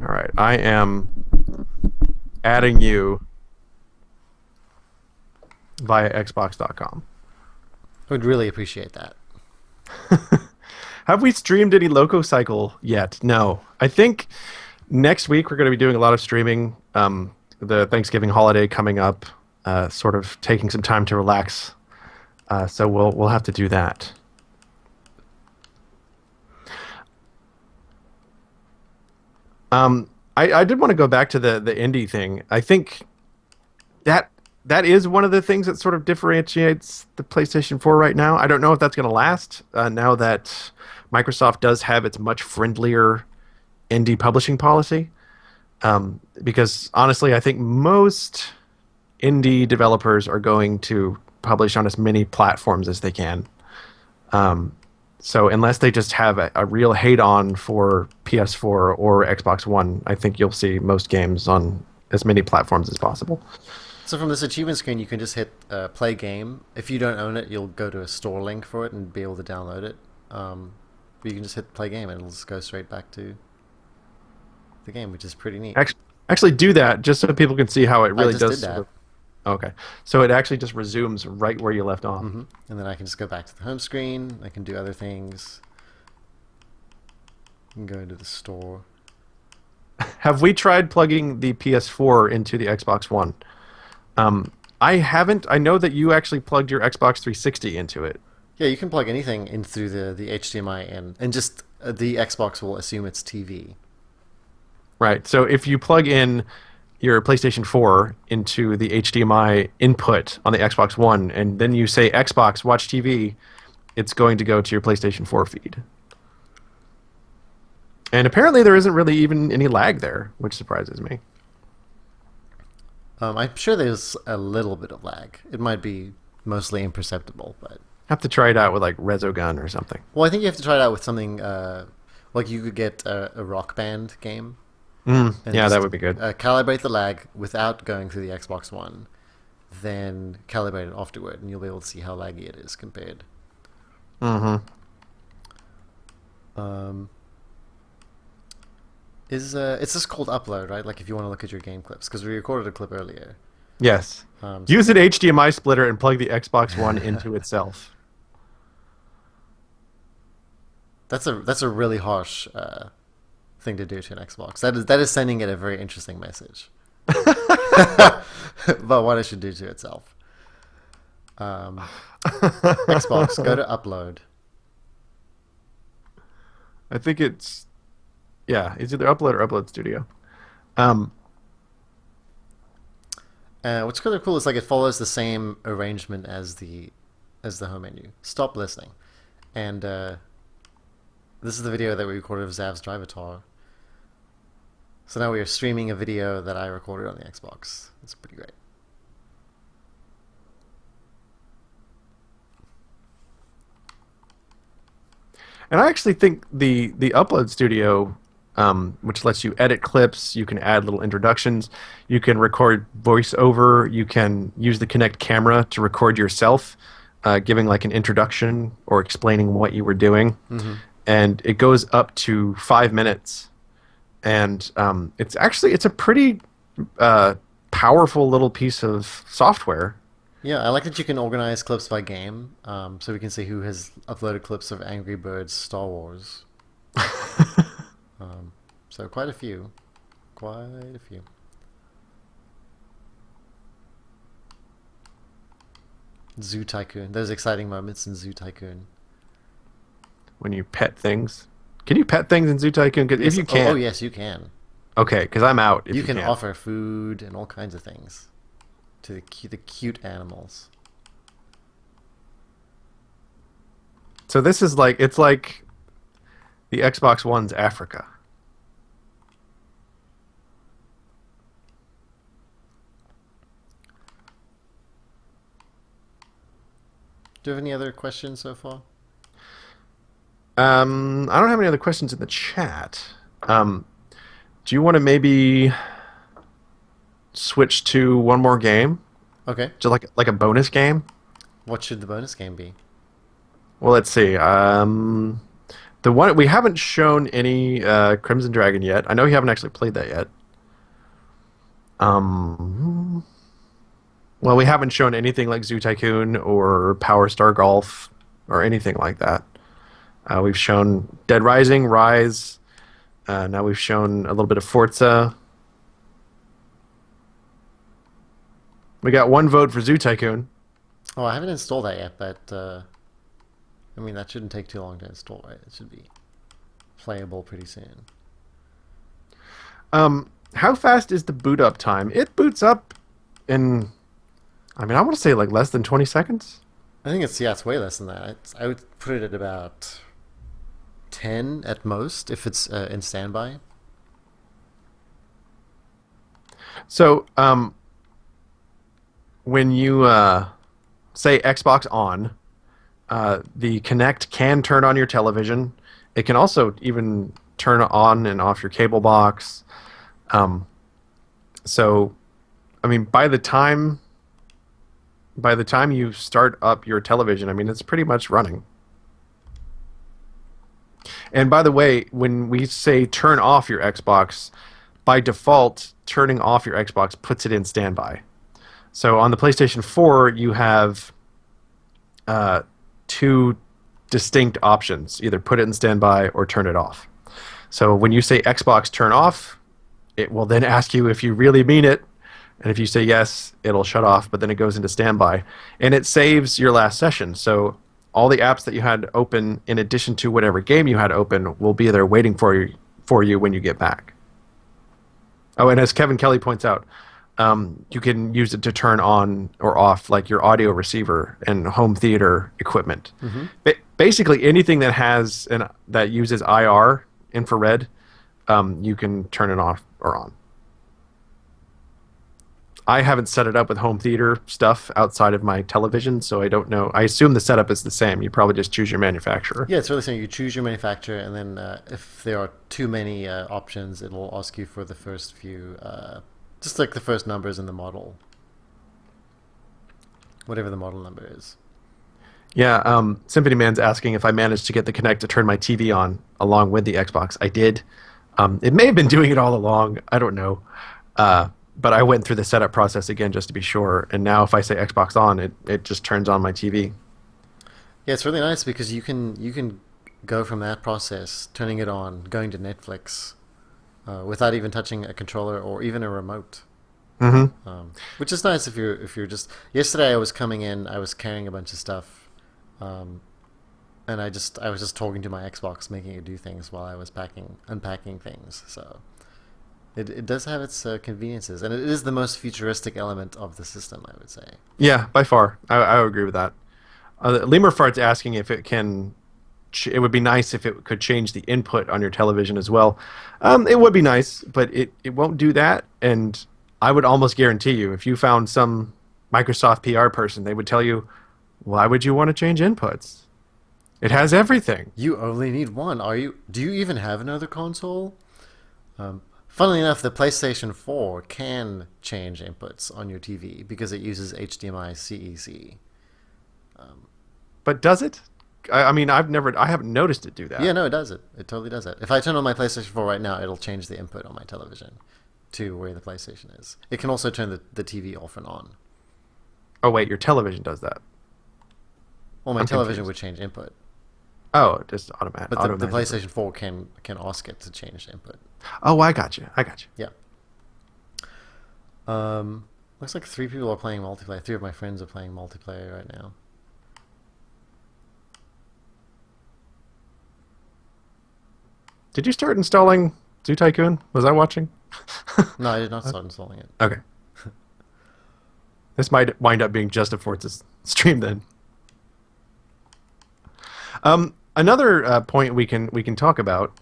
All right, I am adding you via Xbox.com. I would really appreciate that. Have we streamed any Loco Cycle yet? No. I think next week we're going to be doing a lot of streaming. The Thanksgiving holiday coming up, sort of taking some time to relax. So we'll have to do that. I did want to go back to the indie thing. I think that is one of the things that sort of differentiates the PlayStation 4 right now. I don't know if that's going to last now that Microsoft does have its much friendlier indie publishing policy. Because honestly, I think most indie developers are going to publish on as many platforms as they can. So unless they just have a real hate-on for PS4 or Xbox One, I think you'll see most games on as many platforms as possible. So from this achievement screen, you can just hit play game. If you don't own it, you'll go to a store link for it and be able to download it. But you can just hit play game and it'll just go straight back to the game, which is pretty neat. Actually do that just so people can see how it really I just does. did that. Okay. So it actually just resumes right where you left off. Mm-hmm. And then I can just go back to the home screen. I can do other things. I can go into the store. Have we tried plugging the PS4 into the Xbox One? I haven't. I know that you actually plugged your Xbox 360 into it. Yeah, you can plug anything in through the HDMI in, and just the Xbox will assume it's TV. Right. So if you plug in your PlayStation 4 into the HDMI input on the Xbox One, and then you say Xbox, watch TV, it's going to go to your PlayStation 4 feed. And apparently there isn't really even any lag there, which surprises me. I'm sure there's a little bit of lag. It might be mostly imperceptible, but... Have to try it out with like Resogun or something. Well, I think you have to try it out with something, like you could get a Rock Band game. Yeah, that would be good. Calibrate the lag without going through the Xbox One, then calibrate it afterward, and you'll be able to see how laggy it is compared. Mm-hmm. It's just called upload, right? Like if you want to look at your game clips, because we recorded a clip earlier. Yes. Use an HDMI splitter and plug the Xbox One into itself. That's a really harsh thing to do to an Xbox. That is sending it a very interesting message about what it should do to itself. Xbox, go to upload. I think it's either Upload or Upload Studio. What's really cool is like it follows the same arrangement as the home menu. Stop listening, and this is the video that we recorded of Zav's Drivatar. So now we are streaming a video that I recorded on the Xbox. It's pretty great. And I actually think the Upload Studio, which lets you edit clips, you can add little introductions, you can record voiceover, you can use the Kinect camera to record yourself, giving like an introduction or explaining what you were doing. Mm-hmm. and it goes up to 5 minutes. And it's a pretty powerful little piece of software. Yeah, I like that you can organize clips by game, so we can see who has uploaded clips of Angry Birds Star Wars. So quite a few. Quite a few. Zoo Tycoon. Those exciting moments in Zoo Tycoon. When you pet things. Can you pet things in Zoo Tycoon? 'Cause Yes. if you can't, Oh, yes, you can. okay, because I'm out. If You can can't. offer food and all kinds of things to the cute animals. So this is like it's like the Xbox One's Africa. Do you have any other questions so far? I don't have any other questions in the chat. Do you want to maybe switch to one more game? Okay. Just like a bonus game? What should the bonus game be? Well, let's see. The one we haven't shown any Crimson Dragon yet. I know you haven't actually played that yet. Well, we haven't shown anything like Zoo Tycoon or Power Star Golf or anything like that. We've shown Dead Rising, Rise. Now we've shown a little bit of Forza. We got one vote for Zoo Tycoon. Oh, I haven't installed that yet, but I mean that shouldn't take too long to install, right? It should be playable pretty soon. How fast is the boot up time? It boots up in, I mean, I want to say like less than 20 seconds. I think it's way less than that. I would put it at about 10 at most if it's in standby. So, when you say Xbox on, the Kinect can turn on your television. It can also even turn on and off your cable box. So, I mean, by the time you start up your television, I mean, it's pretty much running. And by the way, when we say turn off your Xbox, by default, turning off your Xbox puts it in standby. So on the PlayStation 4, you have two distinct options: either put it in standby or turn it off. So when you say Xbox turn off, it will then ask you if you really mean it, and if you say yes, it'll shut off, but then it goes into standby, and it saves your last session. So all the apps that you had open, in addition to whatever game you had open, will be there waiting for you when you get back. Oh, and as Kevin Kelly points out, you can use it to turn on or off like your audio receiver and home theater equipment. Mm-hmm. Basically, anything that has that uses IR, infrared, you can turn it off or on. I haven't set it up with home theater stuff outside of my television, so I don't know. I assume the setup is the same. You probably just choose your manufacturer. Yeah, it's really simple. You choose your manufacturer, and then if there are too many options, it'll ask you for the first few, just like the first numbers in the model. Whatever the model number is. Yeah, Symphony Man's asking if I managed to get the Kinect to turn my TV on along with the Xbox. I did. It may have been doing it all along. I don't know. But I went through the setup process again just to be sure. And now if I say Xbox on, it just turns on my TV. Yeah, it's really nice because you can go from that process, turning it on, going to Netflix, without even touching a controller or even a remote. Mm-hmm. Which is nice if you're just. Yesterday I was coming in, I was carrying a bunch of stuff, and I was just talking to my Xbox, making it do things while I was unpacking things. So it does have its conveniences, and it is the most futuristic element of the system, I would say. Yeah, by far, I would agree with that. Lemur Fart's asking if it can. It would be nice if it could change the input on your television as well. It would be nice, but it won't do that. And I would almost guarantee you, if you found some Microsoft PR person, they would tell you, why would you want to change inputs? It has everything. You only need one. Do you even have another console? Funnily enough, the PlayStation 4 can change inputs on your TV because it uses HDMI CEC. But does it? I mean, I haven't noticed it do that. Yeah, no, it does it. It totally does it. If I turn on my PlayStation 4 right now, it'll change the input on my television to where the PlayStation is. It can also turn the TV off and on. Oh wait, your television does that. Well, my I'm television confused. would change input, Oh, just automatic. but the PlayStation 4 can ask it to change the input. Oh, I got you. I got you. Yeah. Looks like 3 people are playing multiplayer. 3 of my friends are playing multiplayer right now. Did you start installing Zoo Tycoon? Was I watching? No, I did not start installing it. Okay. This might wind up being just a Forza stream then. Another point we can talk about,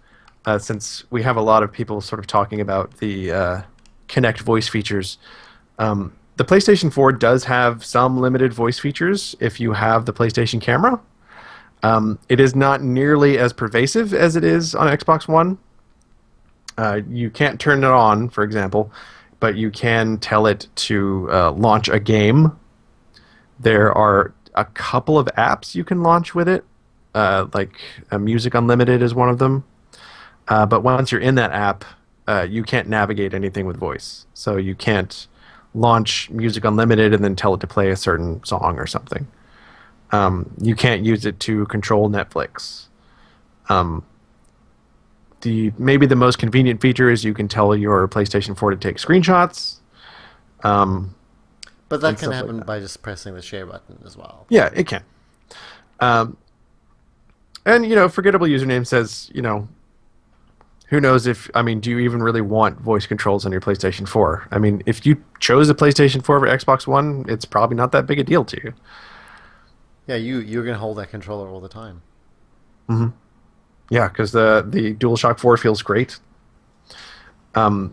since we have a lot of people sort of talking about the Kinect voice features. The PlayStation 4 does have some limited voice features if you have the PlayStation camera. It is not nearly as pervasive as it is on Xbox One. You can't turn it on, for example, but you can tell it to launch a game. There are a couple of apps you can launch with it, like Music Unlimited is one of them. But once you're in that app, you can't navigate anything with voice. So you can't launch Music Unlimited and then tell it to play a certain song or something. You can't use it to control Netflix. Maybe the most convenient feature is you can tell your PlayStation 4 to take screenshots. But that can happen by just pressing the share button as well. Yeah, it can. And, Forgettable Username says, who knows if, do you even really want voice controls on your PlayStation 4? I mean, if you chose a PlayStation 4 over Xbox One, it's probably not that big a deal to you. Yeah, you're going to hold that controller all the time. Mm-hmm. Yeah, because the DualShock 4 feels great. Are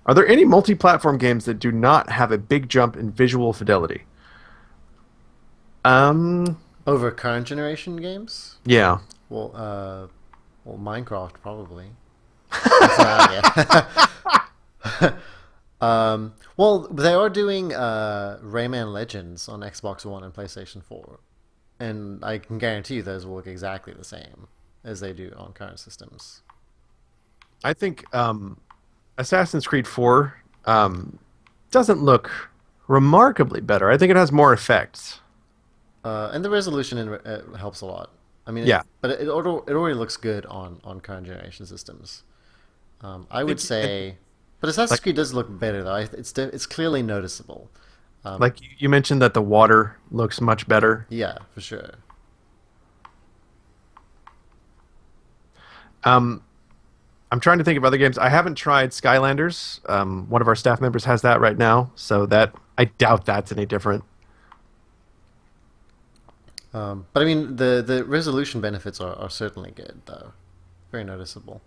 there any multi-platform games that do not have a big jump in visual fidelity? Over current generation games? Yeah. Well, Minecraft probably. Well, they are doing Rayman Legends on Xbox One and PlayStation 4. And I can guarantee you those will look exactly the same as they do on current systems. I think Assassin's Creed 4 doesn't look remarkably better. I think it has more effects. And the resolution helps a lot. Yeah. But it already looks good on current generation systems. I would say... But Assassin's Creed does look better, though. It's clearly noticeable. Like you mentioned that the water looks much better. Yeah, for sure. I'm trying to think of other games. I haven't tried Skylanders. One of our staff members has that right now, so that I doubt that's any different. But the resolution benefits are certainly good, though. Very noticeable.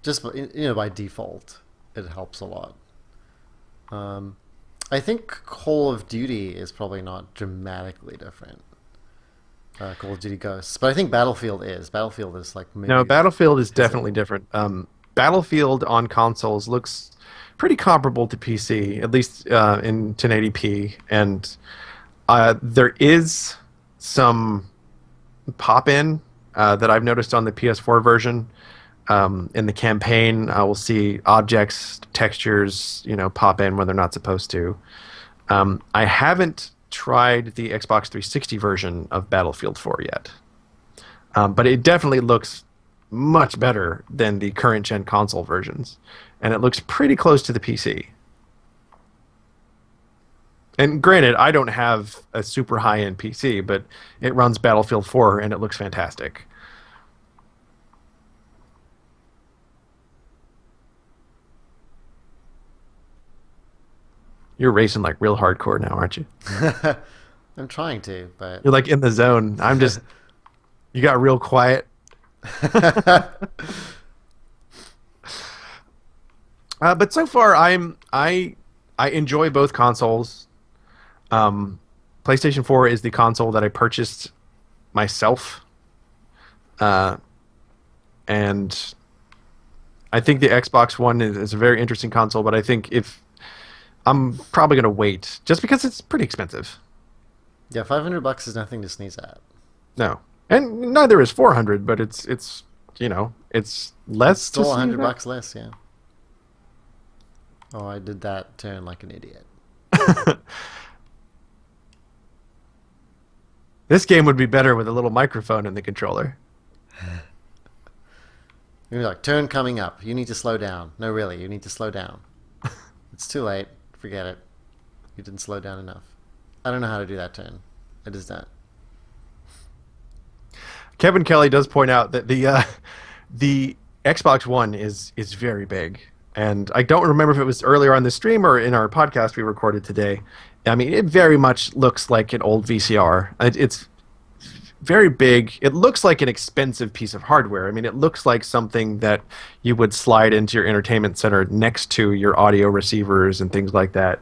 Just by default, it helps a lot. I think Call of Duty is probably not dramatically different. Call of Duty Ghosts, but I think Battlefield is. Battlefield is like maybe... No, Battlefield is definitely different. Battlefield on consoles looks pretty comparable to PC, at least in 1080p, and there is some pop-in that I've noticed on the PS4 version. In the campaign, I will see objects, textures, pop in when they're not supposed to. I haven't tried the Xbox 360 version of Battlefield 4 yet, but it definitely looks much better than the current gen console versions, and it looks pretty close to the PC. And granted, I don't have a super high-end PC, but it runs Battlefield 4 and it looks fantastic. You're racing like real hardcore now, aren't you? I'm trying to, but... You're like in the zone. I'm just... You got real quiet. But so far, I enjoy both consoles. PlayStation 4 is the console that I purchased myself. And I think the Xbox One is a very interesting console, but I think I'm probably going to wait, just because it's pretty expensive. Yeah, $500 is nothing to sneeze at. No, and neither is 400, but it's it's It's less to still sneeze $100 less, yeah. Oh, I did that turn like an idiot. at. This game would be better with a little microphone in the controller. You're like, turn coming up. You need to slow down. No, really, you need to slow down. It's too late. Forget it. You didn't slow down enough. I don't know how to do that turn. I just don't. Kevin Kelly does point out that the Xbox One is very big, and I don't remember if it was earlier on the stream or in our podcast we recorded today. I mean, it very much looks like an old VCR. It's very big. It looks like an expensive piece of hardware. I mean, it looks like something that you would slide into your entertainment center next to your audio receivers and things like that.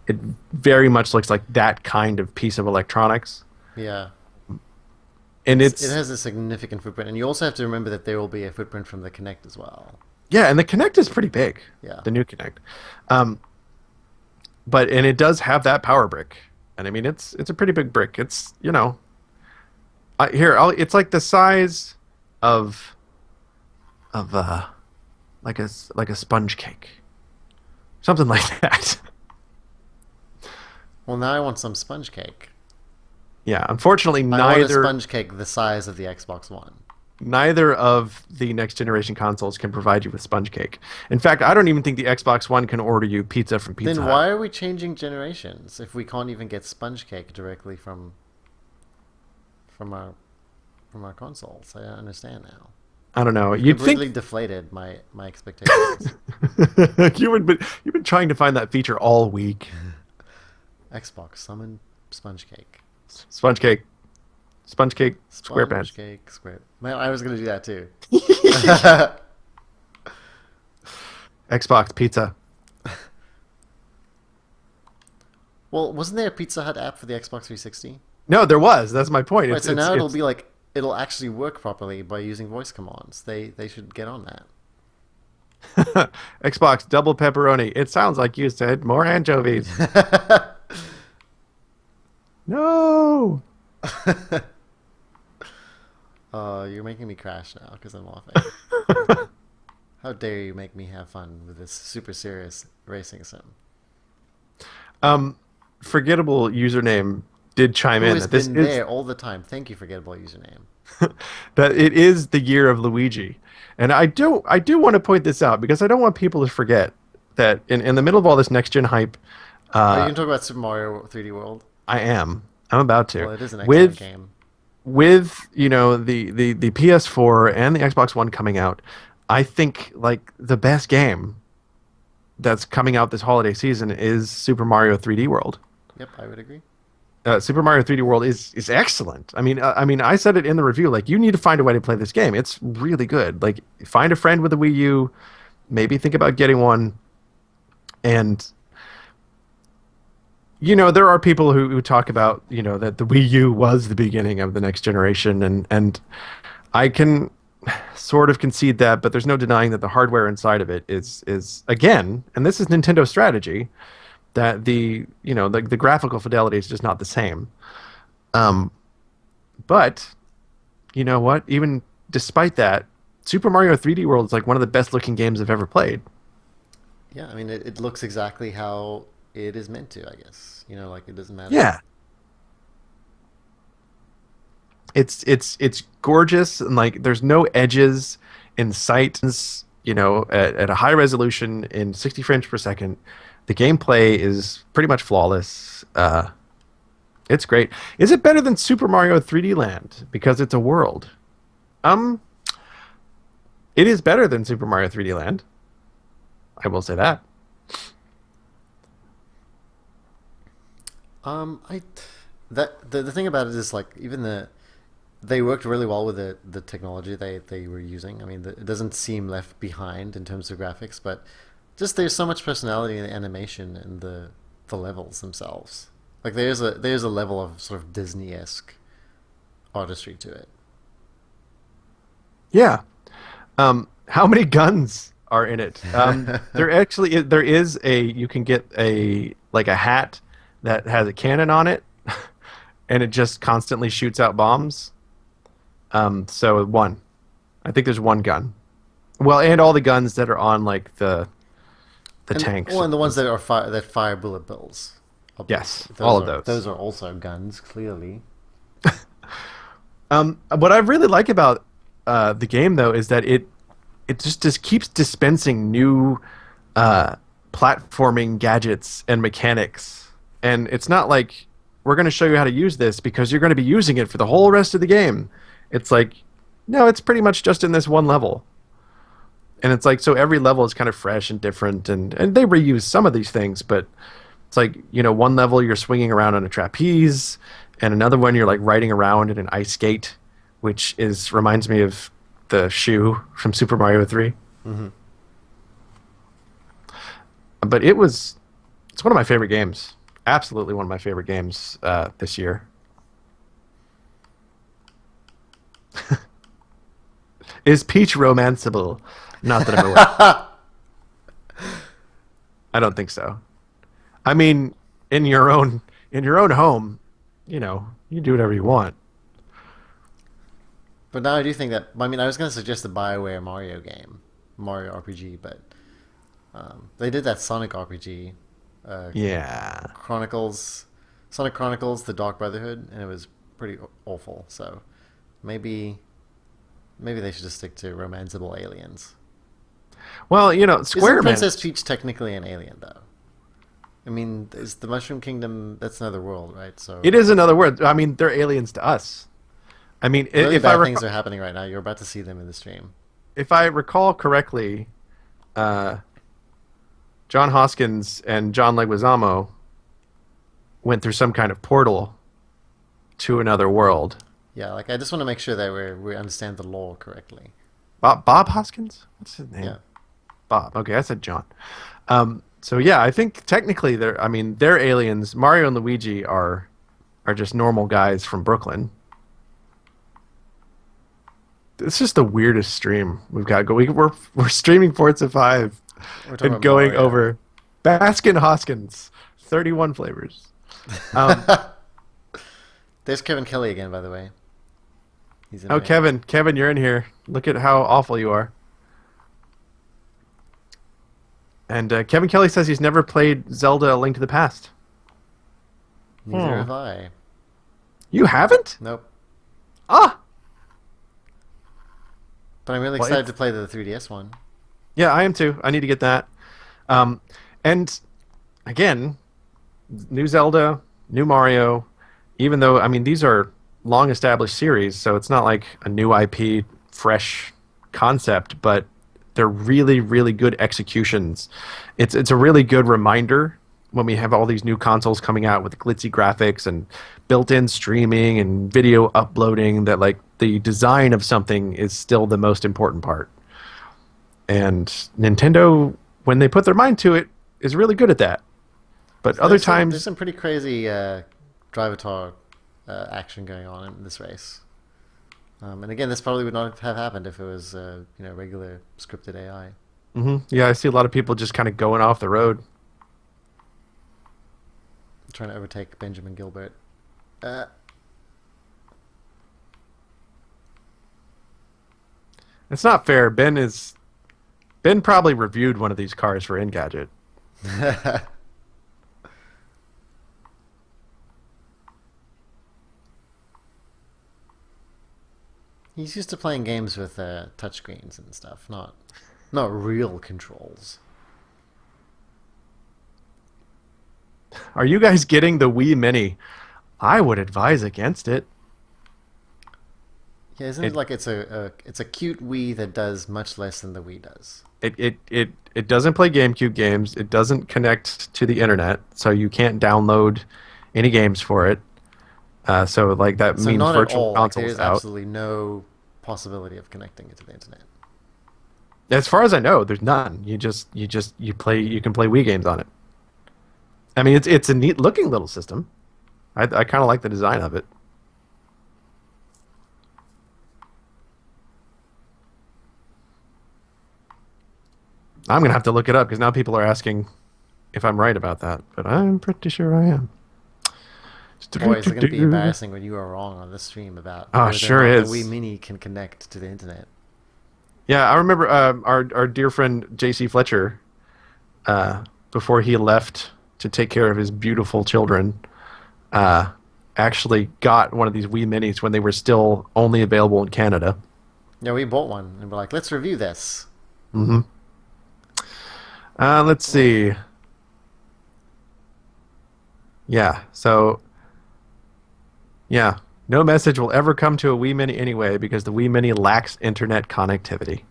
It very much looks like that kind of piece of electronics. Yeah. And it has a significant footprint. And you also have to remember that there will be a footprint from the Kinect as well. Yeah, and the Kinect is pretty big. Yeah. The new Kinect. But it does have that power brick. And I mean, it's a pretty big brick. It's, it's like the size of like a sponge cake. Something like that. Well, now I want some sponge cake. Yeah, unfortunately, I want a sponge cake the size of the Xbox One. Neither of the next generation consoles can provide you with sponge cake. In fact, I don't even think the Xbox One can order you pizza from Pizza Hut. Then why are we changing generations if we can't even get sponge cake directly from our consoles? I don't understand now. I don't know. You've completely deflated my expectations. You've been trying to find that feature all week. Xbox summon sponge cake. Sponge cake. SquarePants. Sponge cake. Man, I was gonna do that too. Xbox pizza. Well, wasn't there a Pizza Hut app for the Xbox 360? No, there was. That's my point. Right, so now it'll be like it'll actually work properly by using voice commands. They should get on that. Xbox double pepperoni. It sounds like you said more anchovies. No. You're making me crash now because I'm laughing. How dare you make me have fun with this super serious racing sim? Forgettable username did chime in that this is there all the time. Thank you, forgettable username. That it is the year of Luigi, and I do want to point this out because I don't want people to forget that in the middle of all this next gen hype. Are you going to talk about Super Mario 3D World? I'm about to. Well, it is an excellent game. With the PS4 and the Xbox One coming out, I think like the best game that's coming out this holiday season is Super Mario 3D World. Yep, I would agree. Super Mario 3D World is excellent. I mean, I said it in the review. Like, you need to find a way to play this game. It's really good. Like, find a friend with a Wii U, maybe think about getting one, and there are people who talk about that the Wii U was the beginning of the next generation, and I can sort of concede that, but there's no denying that the hardware inside of it is again, and this is Nintendo strategy, that the graphical fidelity is just not the same. But you know what? Even despite that, Super Mario 3D World is like one of the best looking games I've ever played. Yeah, I mean, it looks exactly how it is meant to, I guess. Like it doesn't matter. Yeah. It's gorgeous, and like there's no edges in sight. At a high resolution in 60 frames per second, the gameplay is pretty much flawless. It's great. Is it better than Super Mario 3D Land because it's a world? It is better than Super Mario 3D Land. I will say that. The thing about it is like even they worked really well with the technology they were using. I mean, it doesn't seem left behind in terms of graphics, but just there's so much personality in the animation and the levels themselves. Like there's a level of sort of Disney-esque artistry to it. Yeah. How many guns are in it? There is you can get a hat that has a cannon on it, and it just constantly shoots out bombs. So one. I think there's one gun. Well, and all the guns that are on like the tanks. And the ones that that fire bullet bills. Yes, all of those. Those are also guns, clearly. What I really like about the game, though, is that it just keeps dispensing new platforming gadgets and mechanics. And it's not like we're going to show you how to use this because you're going to be using it for the whole rest of the game. It's like, no, it's pretty much just in this one level. And it's like, so every level is kind of fresh and different, and they reuse some of these things, but it's like, one level you're swinging around on a trapeze, and another one you're like riding around in an ice skate, which reminds me of the shoe from Super Mario 3. Mm-hmm. But it's one of my favorite games. Absolutely one of my favorite games this year. Is Peach romanceable? Not that I'm aware. I don't think so. I mean, in your own home, you do whatever you want. But now I do think that. I mean, I was going to suggest the BioWare Mario game, Mario RPG, but they did that Sonic RPG. Yeah. Sonic Chronicles: The Dark Brotherhood, and it was pretty awful. So maybe they should just stick to romanceable aliens. Well, Square Isn't Princess Peach technically an alien, though? I mean, is the Mushroom Kingdom, that's another world, right? So it is another world. I mean, they're aliens to us. I mean, really bad things are happening right now. You're about to see them in the stream. If I recall correctly, John Hoskins and John Leguizamo went through some kind of portal to another world. Yeah, like I just want to make sure that we understand the lore correctly. Bob Hoskins? What's his name? Yeah. Bob. Okay, I said John. So yeah, I think technically they're aliens. Mario and Luigi are just normal guys from Brooklyn. It's just the weirdest stream we've got going. We're streaming Forza 5 and going over Baskin Hoskins, 31 flavors. There's Kevin Kelly again, by the way. He's in Kevin, you're in here. Look at how awful you are. And Kevin Kelly says he's never played Zelda: A Link to the Past. Neither have I. You haven't? Nope. Ah! But I'm really excited to play the 3DS one. Yeah, I am too. I need to get that. And again, new Zelda, new Mario, even though, I mean, these are long-established series, so it's not like a new IP, fresh concept, but they're really, really good executions. It's a really good reminder when we have all these new consoles coming out with glitzy graphics and built-in streaming and video uploading that, like, the design of something is still the most important part. And Nintendo, when they put their mind to it, is really good at that. But other times... There's some pretty crazy Drivatar action going on in this race. And again, this probably would not have happened if it was regular scripted AI. Mm-hmm. Yeah, I see a lot of people just kind of going off the road. Trying to overtake Benjamin Gilbert. It's not fair. Ben probably reviewed one of these cars for Engadget. He's used to playing games with touchscreens and stuff, not real controls. Are you guys getting the Wii Mini? I would advise against it. Yeah, isn't it like it's a cute Wii that does much less than the Wii does? It doesn't play GameCube games. It doesn't connect to the internet, so you can't download any games for it. So like that means not virtual at all. consoles There's out. absolutely no possibility of connecting it to the internet. As far as I know, there's none. You can play Wii games on it. I mean, it's a neat looking little system. I kind of like the design of it. I'm gonna have to look it up because now people are asking if I'm right about that, but I'm pretty sure I am. Boy, is it going to be embarrassing when you are wrong on this stream about Oh, whether or sure not is. the Wii Mini can connect to the internet. Yeah, I remember our dear friend J.C. Fletcher, before he left to take care of his beautiful children, actually got one of these Wii Minis when they were still only available in Canada. Yeah, we bought one and we're like, let's review this. Mm-hmm. Let's see. Yeah, so... Yeah, no message will ever come to a Wii Mini anyway because the Wii Mini lacks internet connectivity.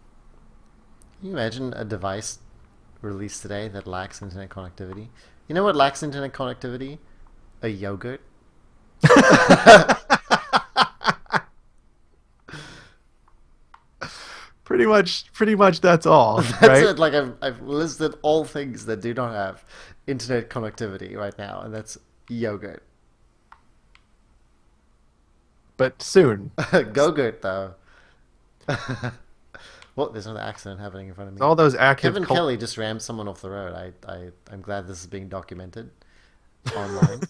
Can you imagine a device released today that lacks internet connectivity? You know what lacks internet connectivity? A yogurt. Pretty much that's all, That's right? it. Like I've listed all things that do not have internet connectivity right now, and that's yogurt. But soon. Go-gurt though. Well, there's another accident happening in front of me. All those active Kevin Kelly just rammed someone off the road. I'm glad this is being documented online.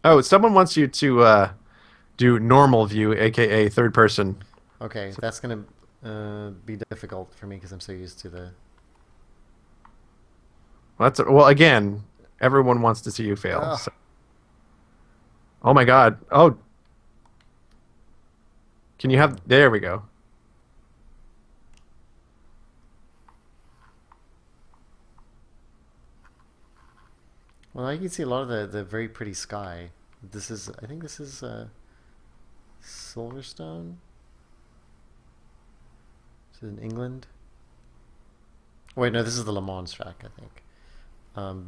Oh, someone wants you to do normal view, aka third person. Okay, that's gonna be difficult for me because I'm so used to the. Well, again, everyone wants to see you fail. Ugh. So. Oh my God! Oh, can you have? There we go. Well, I can see a lot of the very pretty sky. I think this is Silverstone. This is in England. Wait, no, this is the Le Mans track, I think.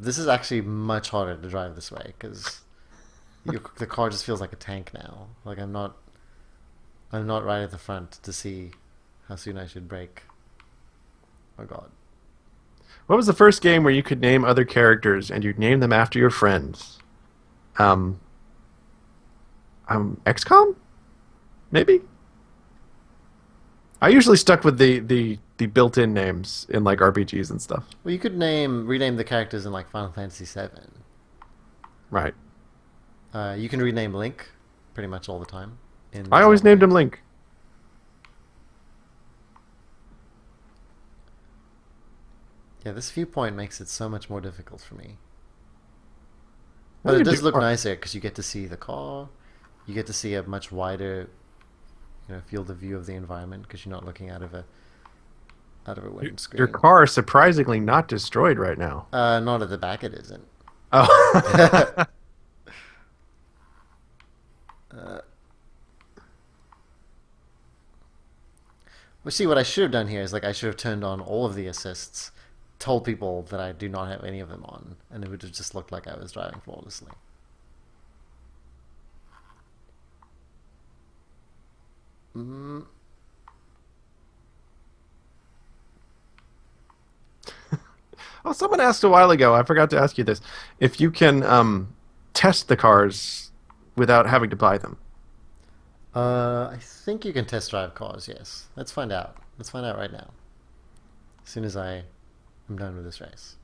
This is actually much harder to drive this way because the car just feels like a tank now. Like I'm not right at the front to see how soon I should brake. Oh God. What was the first game where you could name other characters and you'd name them after your friends? XCOM? Maybe? I usually stuck with the built-in names in like RPGs and stuff. Well, you could rename the characters in like Final Fantasy VII. Right. You can rename Link pretty much all the time. I always named him Link. Yeah, this viewpoint makes it so much more difficult for me. But it does look nicer because you get to see the car. You get to see a much wider, field of view of the environment because you're not looking out of a wooden screen. Your car is surprisingly not destroyed right now. Not at the back, it isn't. Oh. Well, see, what I should have done here is I should have turned on all of the assists, told people that I do not have any of them on, and it would have just looked like I was driving flawlessly. Oh, someone asked a while ago, I forgot to ask you this, if you can test the cars without having to buy them. I think you can test drive cars, yes. Let's find out. Let's find out right now. As soon as I am done with this race.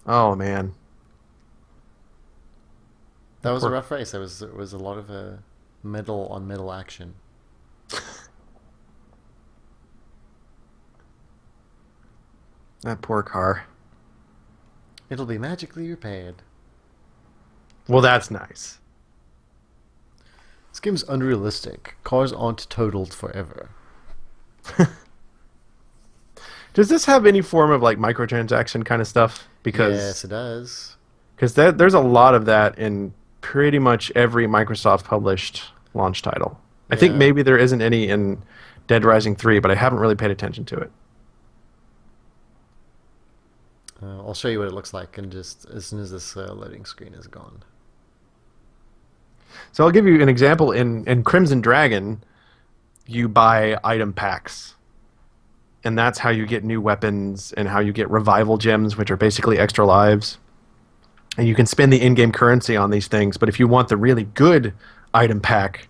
Oh, man. That was a rough race. It was a lot of middle on middle action. That poor car. It'll be magically repaired. Well, that's nice. This game's unrealistic. Cars aren't totaled forever. Does this have any form of like microtransaction kind of stuff? Because yes, it does. Because there's a lot of that in pretty much every Microsoft published launch title. I think maybe there isn't any in Dead Rising 3, but I haven't really paid attention to it. I'll show you what it looks like, and just as soon as this loading screen is gone. So I'll give you an example. In Crimson Dragon, you buy item packs. And that's how you get new weapons and how you get revival gems, which are basically extra lives. And you can spend the in-game currency on these things. But if you want the really good item pack,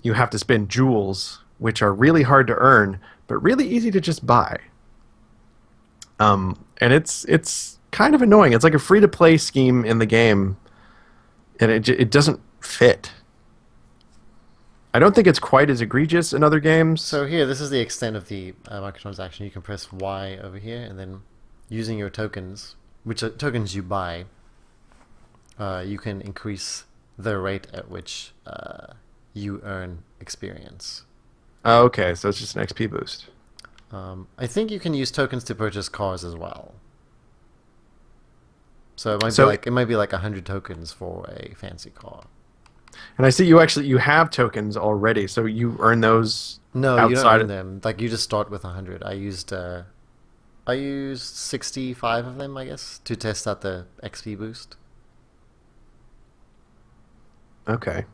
you have to spend jewels, which are really hard to earn, but really easy to just buy. And it's kind of annoying. It's like a free-to-play scheme in the game, and it doesn't fit. I don't think it's quite as egregious in other games. So here, this is the extent of the microtransaction. You can press Y over here, and then using your tokens, which are tokens you buy, you can increase the rate at which you earn experience. Oh, okay, so it's just an XP boost. I think you can use tokens to purchase cars as well. So it might be like 100 tokens for a fancy car. And I see you have tokens already, so you earn those. No, you don't earn them. Like you just start with 100. I used 65 of them, I guess, to test out the XP boost. Okay.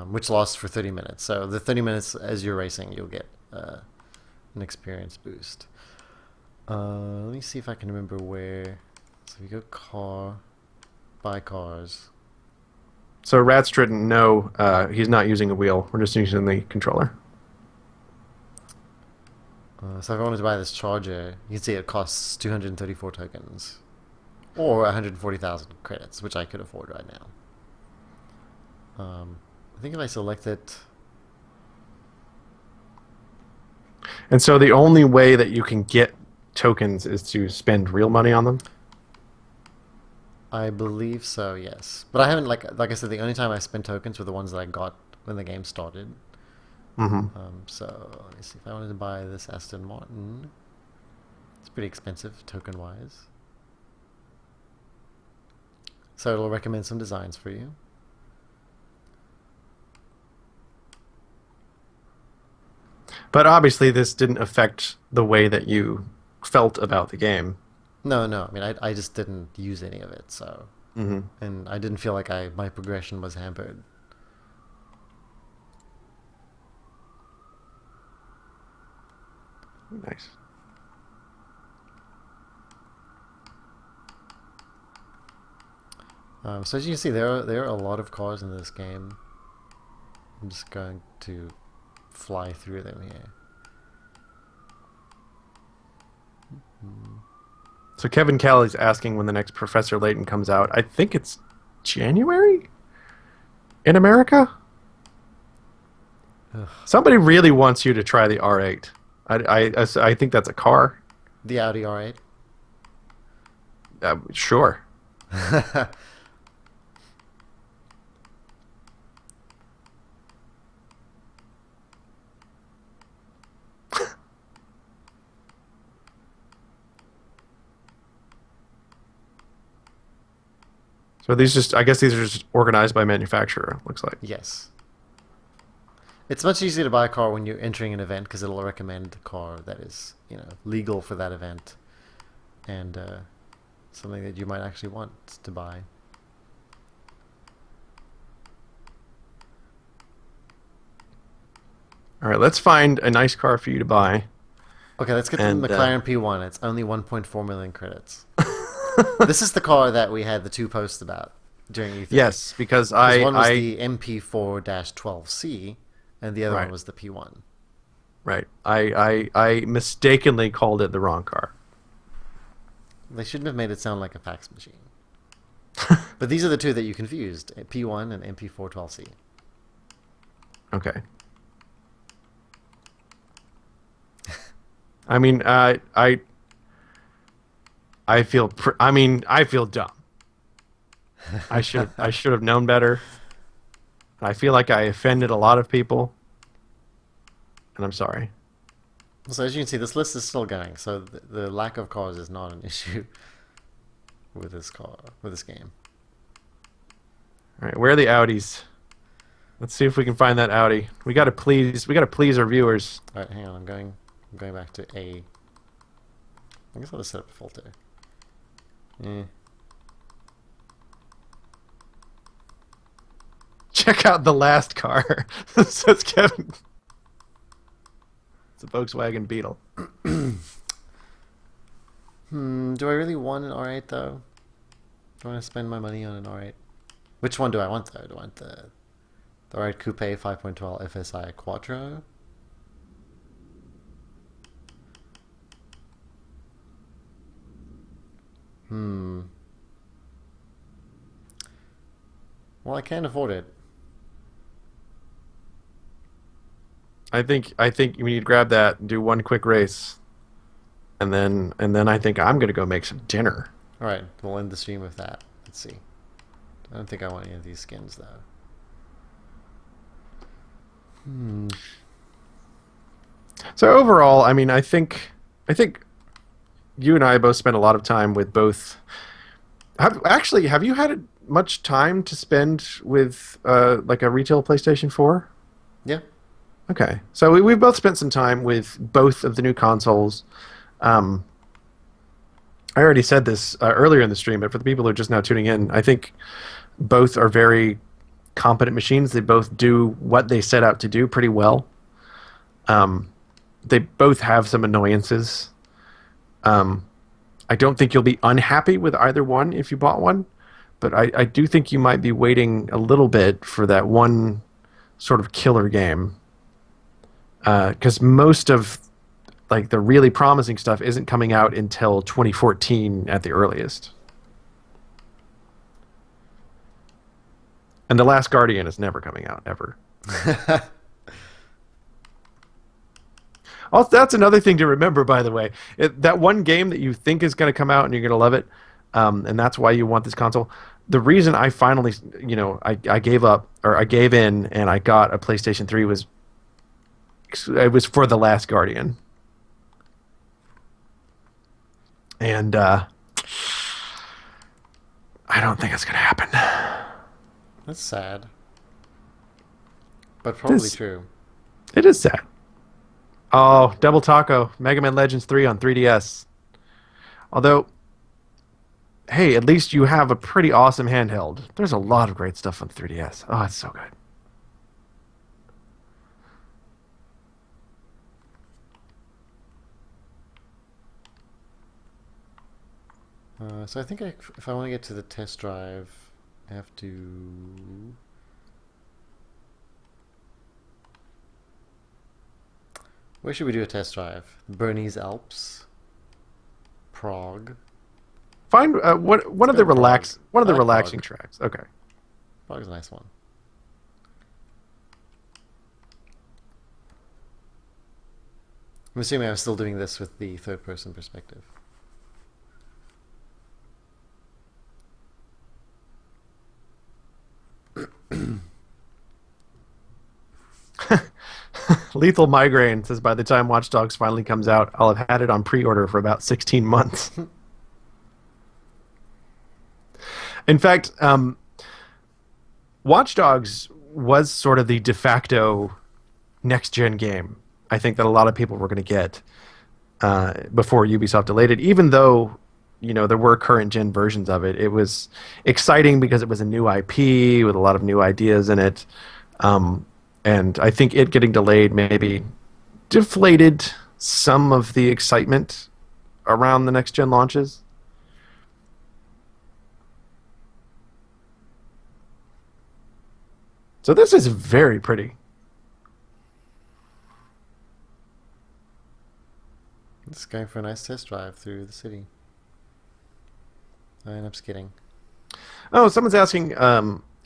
Which lasts for 30 minutes. So the 30 minutes as you're racing, you'll get an experience boost. Let me see if I can remember where. So we go car, buy cars. So Radstridden, no, he's not using a wheel. We're just using the controller. So if I wanted to buy this charger, you can see it costs 234 tokens. Or 140,000 credits, which I could afford right now. I think if I select it... And so the only way that you can get tokens is to spend real money on them? I believe so, yes. But I haven't, like I said, the only time I spent tokens were the ones that I got when the game started. Mm-hmm. So let me see if I wanted to buy this Aston Martin. It's pretty expensive, token-wise. So it'll recommend some designs for you. But obviously this didn't affect the way that you felt about the game. No. I mean, I just didn't use any of it, so... Mm-hmm. And I didn't feel like my progression was hampered. Nice. So as you can see, there are a lot of cars in this game. I'm just going to fly through them here. So Kevin Callie's asking when the next Professor Layton comes out. I think it's January in America. Ugh. Somebody really wants you to try the R8. I think that's a car. The Audi R8. Sure. So I guess these are just organized by manufacturer, looks like. Yes. It's much easier to buy a car when you're entering an event because it'll recommend a car that is, legal for that event and something that you might actually want to buy. All right, let's find a nice car for you to buy. Okay, let's get the McLaren P1. It's only 1.4 million credits. This is the car that we had the two posts about during E3. Yes, because one was the MP4-12C, and the other one was the P1. Right. I mistakenly called it the wrong car. They shouldn't have made it sound like a fax machine. But these are the two that you confused, P1 and MP4-12C. Okay. I mean, I feel dumb. I should have known better. I feel like I offended a lot of people, and I'm sorry. So as you can see, this list is still going. So the lack of cars is not an issue with this game. All right, where are the Audis? Let's see if we can find that Audi. We gotta please our viewers. All right, hang on. I'm going back to A. I guess I'll just set up a filter. Check out the last car. Says Kevin. It's a Volkswagen Beetle. Do I really want an R8 though? Do I want to spend my money on an R8? Which one do I want though? Do I want the R8 Coupe 5.12 FSI Quattro? Well, I can't afford it. I think you need to grab that and do one quick race, and then I think I'm gonna go make some dinner. All right, we'll end the stream with that. Let's see. I don't think I want any of these skins though. So overall, I mean, I think you and I both spent a lot of time with both. Have you had much time to spend with like a retail PlayStation 4? Yeah. Okay, so we've both spent some time with both of the new consoles. I already said this earlier in the stream, but for the people who are just now tuning in, I think both are very competent machines. They both do what they set out to do pretty well. They both have some annoyances. I don't think you'll be unhappy with either one if you bought one, but I do think you might be waiting a little bit for that one sort of killer game. Because most of like the really promising stuff isn't coming out until 2014 at the earliest. And The Last Guardian is never coming out, ever. Also, that's another thing to remember, by the way. That one game that you think is going to come out and you're going to love it, and that's why you want this console. The reason I finally, I gave up, or I gave in, and I got a PlayStation 3 was for The Last Guardian. And I don't think it's going to happen. That's sad. But probably true. It is sad. Oh, Double Taco, Mega Man Legends 3 on 3DS. Although, hey, at least you have a pretty awesome handheld. There's a lot of great stuff on 3DS. Oh, it's so good. So I think if I want to get to the test drive, I have to... Where should we do a test drive? Bernese Alps? Prague? Find one of the relaxing tracks. Okay. Prague's a nice one. I'm assuming I'm still doing this with the third-person perspective. Lethal Migraine says, by the time Watch Dogs finally comes out, I'll have had it on pre-order for about 16 months. In fact, Watch Dogs was sort of the de facto next-gen game I think that a lot of people were going to get before Ubisoft delayed it, even though there were current-gen versions of it. It was exciting because it was a new IP with a lot of new ideas in it. And I think it getting delayed maybe deflated some of the excitement around the next-gen launches. So this is very pretty. Just going for a nice test drive through the city. I end up skidding. Oh, someone's asking...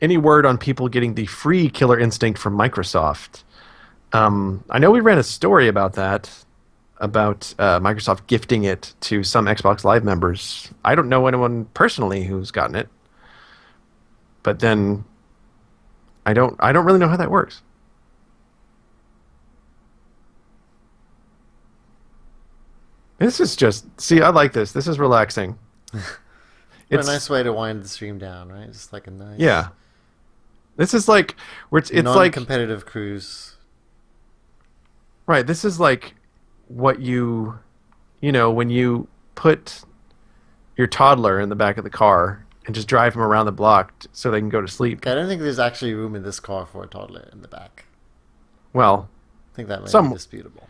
any word on people getting the free Killer Instinct from Microsoft? I know we ran a story about that, about Microsoft gifting it to some Xbox Live members. I don't know anyone personally who's gotten it, but then I don't really know how that works. This is just I like this. This is relaxing. It's a nice way to wind the stream down, right? Just like a nice. Yeah. This is like it's like non-competitive cruise. Right. This is like what when you put your toddler in the back of the car and just drive him around the block so they can go to sleep. I don't think there's actually room in this car for a toddler in the back. Well, I think that might be disputable.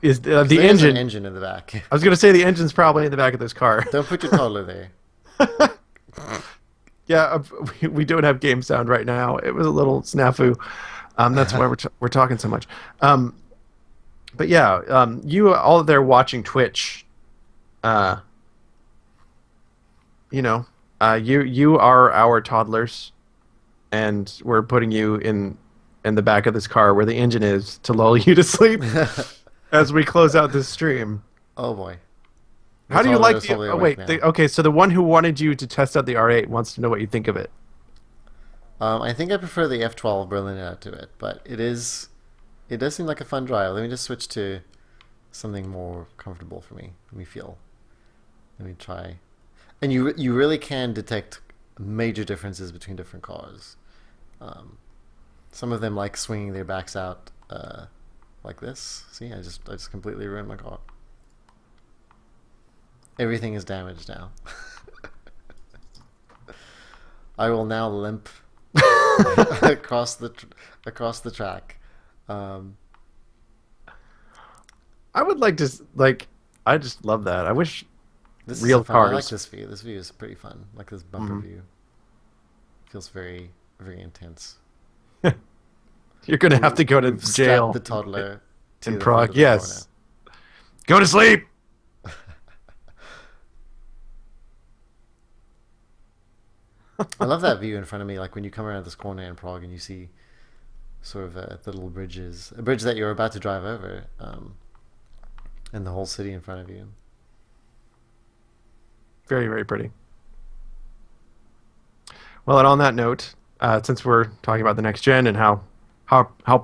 Is the engine? There's an engine in the back. I was going to say the engine's probably in the back of this car. Don't put your toddler there. Yeah, we don't have game sound right now. It was a little snafu. That's why we're talking so much. But yeah, you all there watching Twitch. You are our toddlers. and we're putting you in the back of this car where the engine is to lull you to sleep as we close out this stream. Oh boy. How do you like the... Totally Oh, wait. Okay, so the one who wanted you to test out the R8 wants to know what you think of it. I think I prefer the F12 Berliner to it, but it does seem like a fun drive. Let me just switch to something more comfortable for me. Let me try. And you really can detect major differences between different cars. Some of them like swinging their backs out like this. See, I just completely ruined my car. Everything is damaged now. I will now limp across the track. I would like to I just love that. I wish real cars. I like this view. This view is pretty fun. Like this bumper view. Feels very, very intense. You're gonna have to go to jail. The toddler in Prague. Yes. Go to sleep. I love that view in front of me, like when you come around this corner in Prague and you see sort of the little bridges, a bridge that you're about to drive over, and the whole city in front of you. Very, very pretty. Well, and on that note, since we're talking about the next gen and how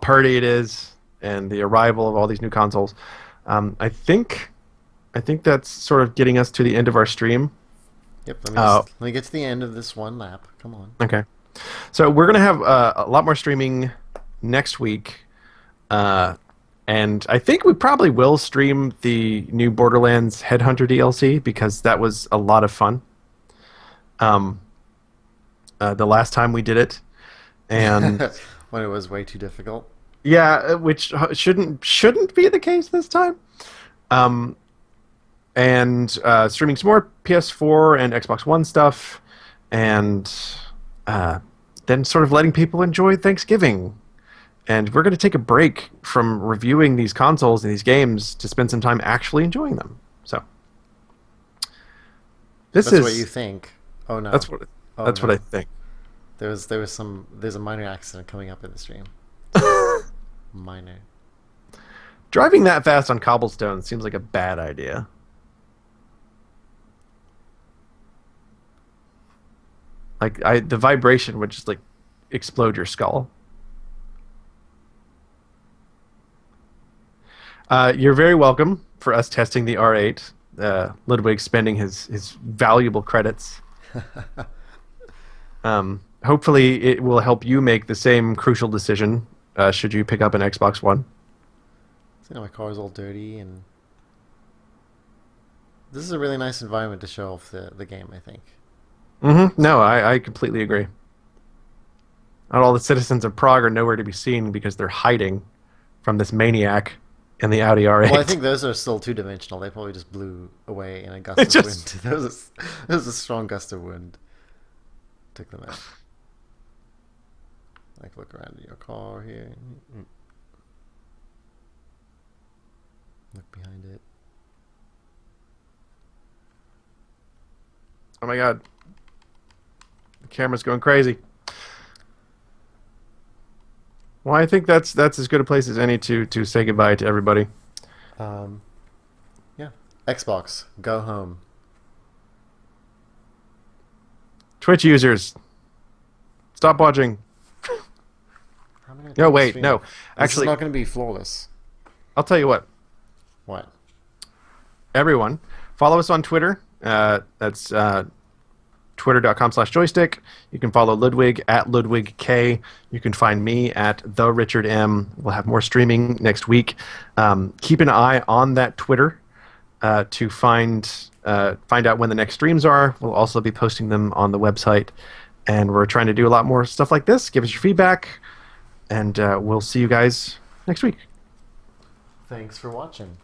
pretty it is and the arrival of all these new consoles, I think that's sort of getting us to the end of our stream. Yep, let me get to the end of this one lap. Come on. Okay. So we're going to have a lot more streaming next week. And I think we probably will stream the new Borderlands Headhunter DLC because that was a lot of fun. The last time we did it. And when it was way too difficult. Yeah, which shouldn't be the case this time. And streaming some more PS4 and Xbox One stuff, and then sort of letting people enjoy Thanksgiving. And we're going to take a break from reviewing these consoles and these games to spend some time actually enjoying them. So that's what you think. Oh no, that's what I think. There's a minor accident coming up in the stream. Minor. Driving that fast on cobblestone seems like a bad idea. Like the vibration would just like explode your skull. You're very welcome for us testing the R8. Ludwig spending his valuable credits. Hopefully it will help you make the same crucial decision should you pick up an Xbox One. So, my car is all dirty, and this is a really nice environment to show off the game, I think. Mm-hmm. No, I completely agree. Not all the citizens of Prague are nowhere to be seen because they're hiding from this maniac in the Audi R8. Well, I think those are still two-dimensional. They probably just blew away in a gust of wind. There was a strong gust of wind. Took them out. Like, look around at your car here. Look behind it. Oh my god. The camera's going crazy. Well, I think that's as good a place as any to say goodbye to everybody. Yeah. Xbox, go home. Twitch users, stop watching. No, wait, no. Actually, it's not going to be flawless. I'll tell you what. What? Everyone, follow us on Twitter. That's twitter.com/joystiq. You can follow Ludwig at LudwigK. You can find me at TheRichardM. We'll have more streaming next week. Keep an eye on that Twitter to find out when the next streams are. We'll also be posting them on the website. And we're trying to do a lot more stuff like this. Give us your feedback. And we'll see you guys next week. Thanks for watching.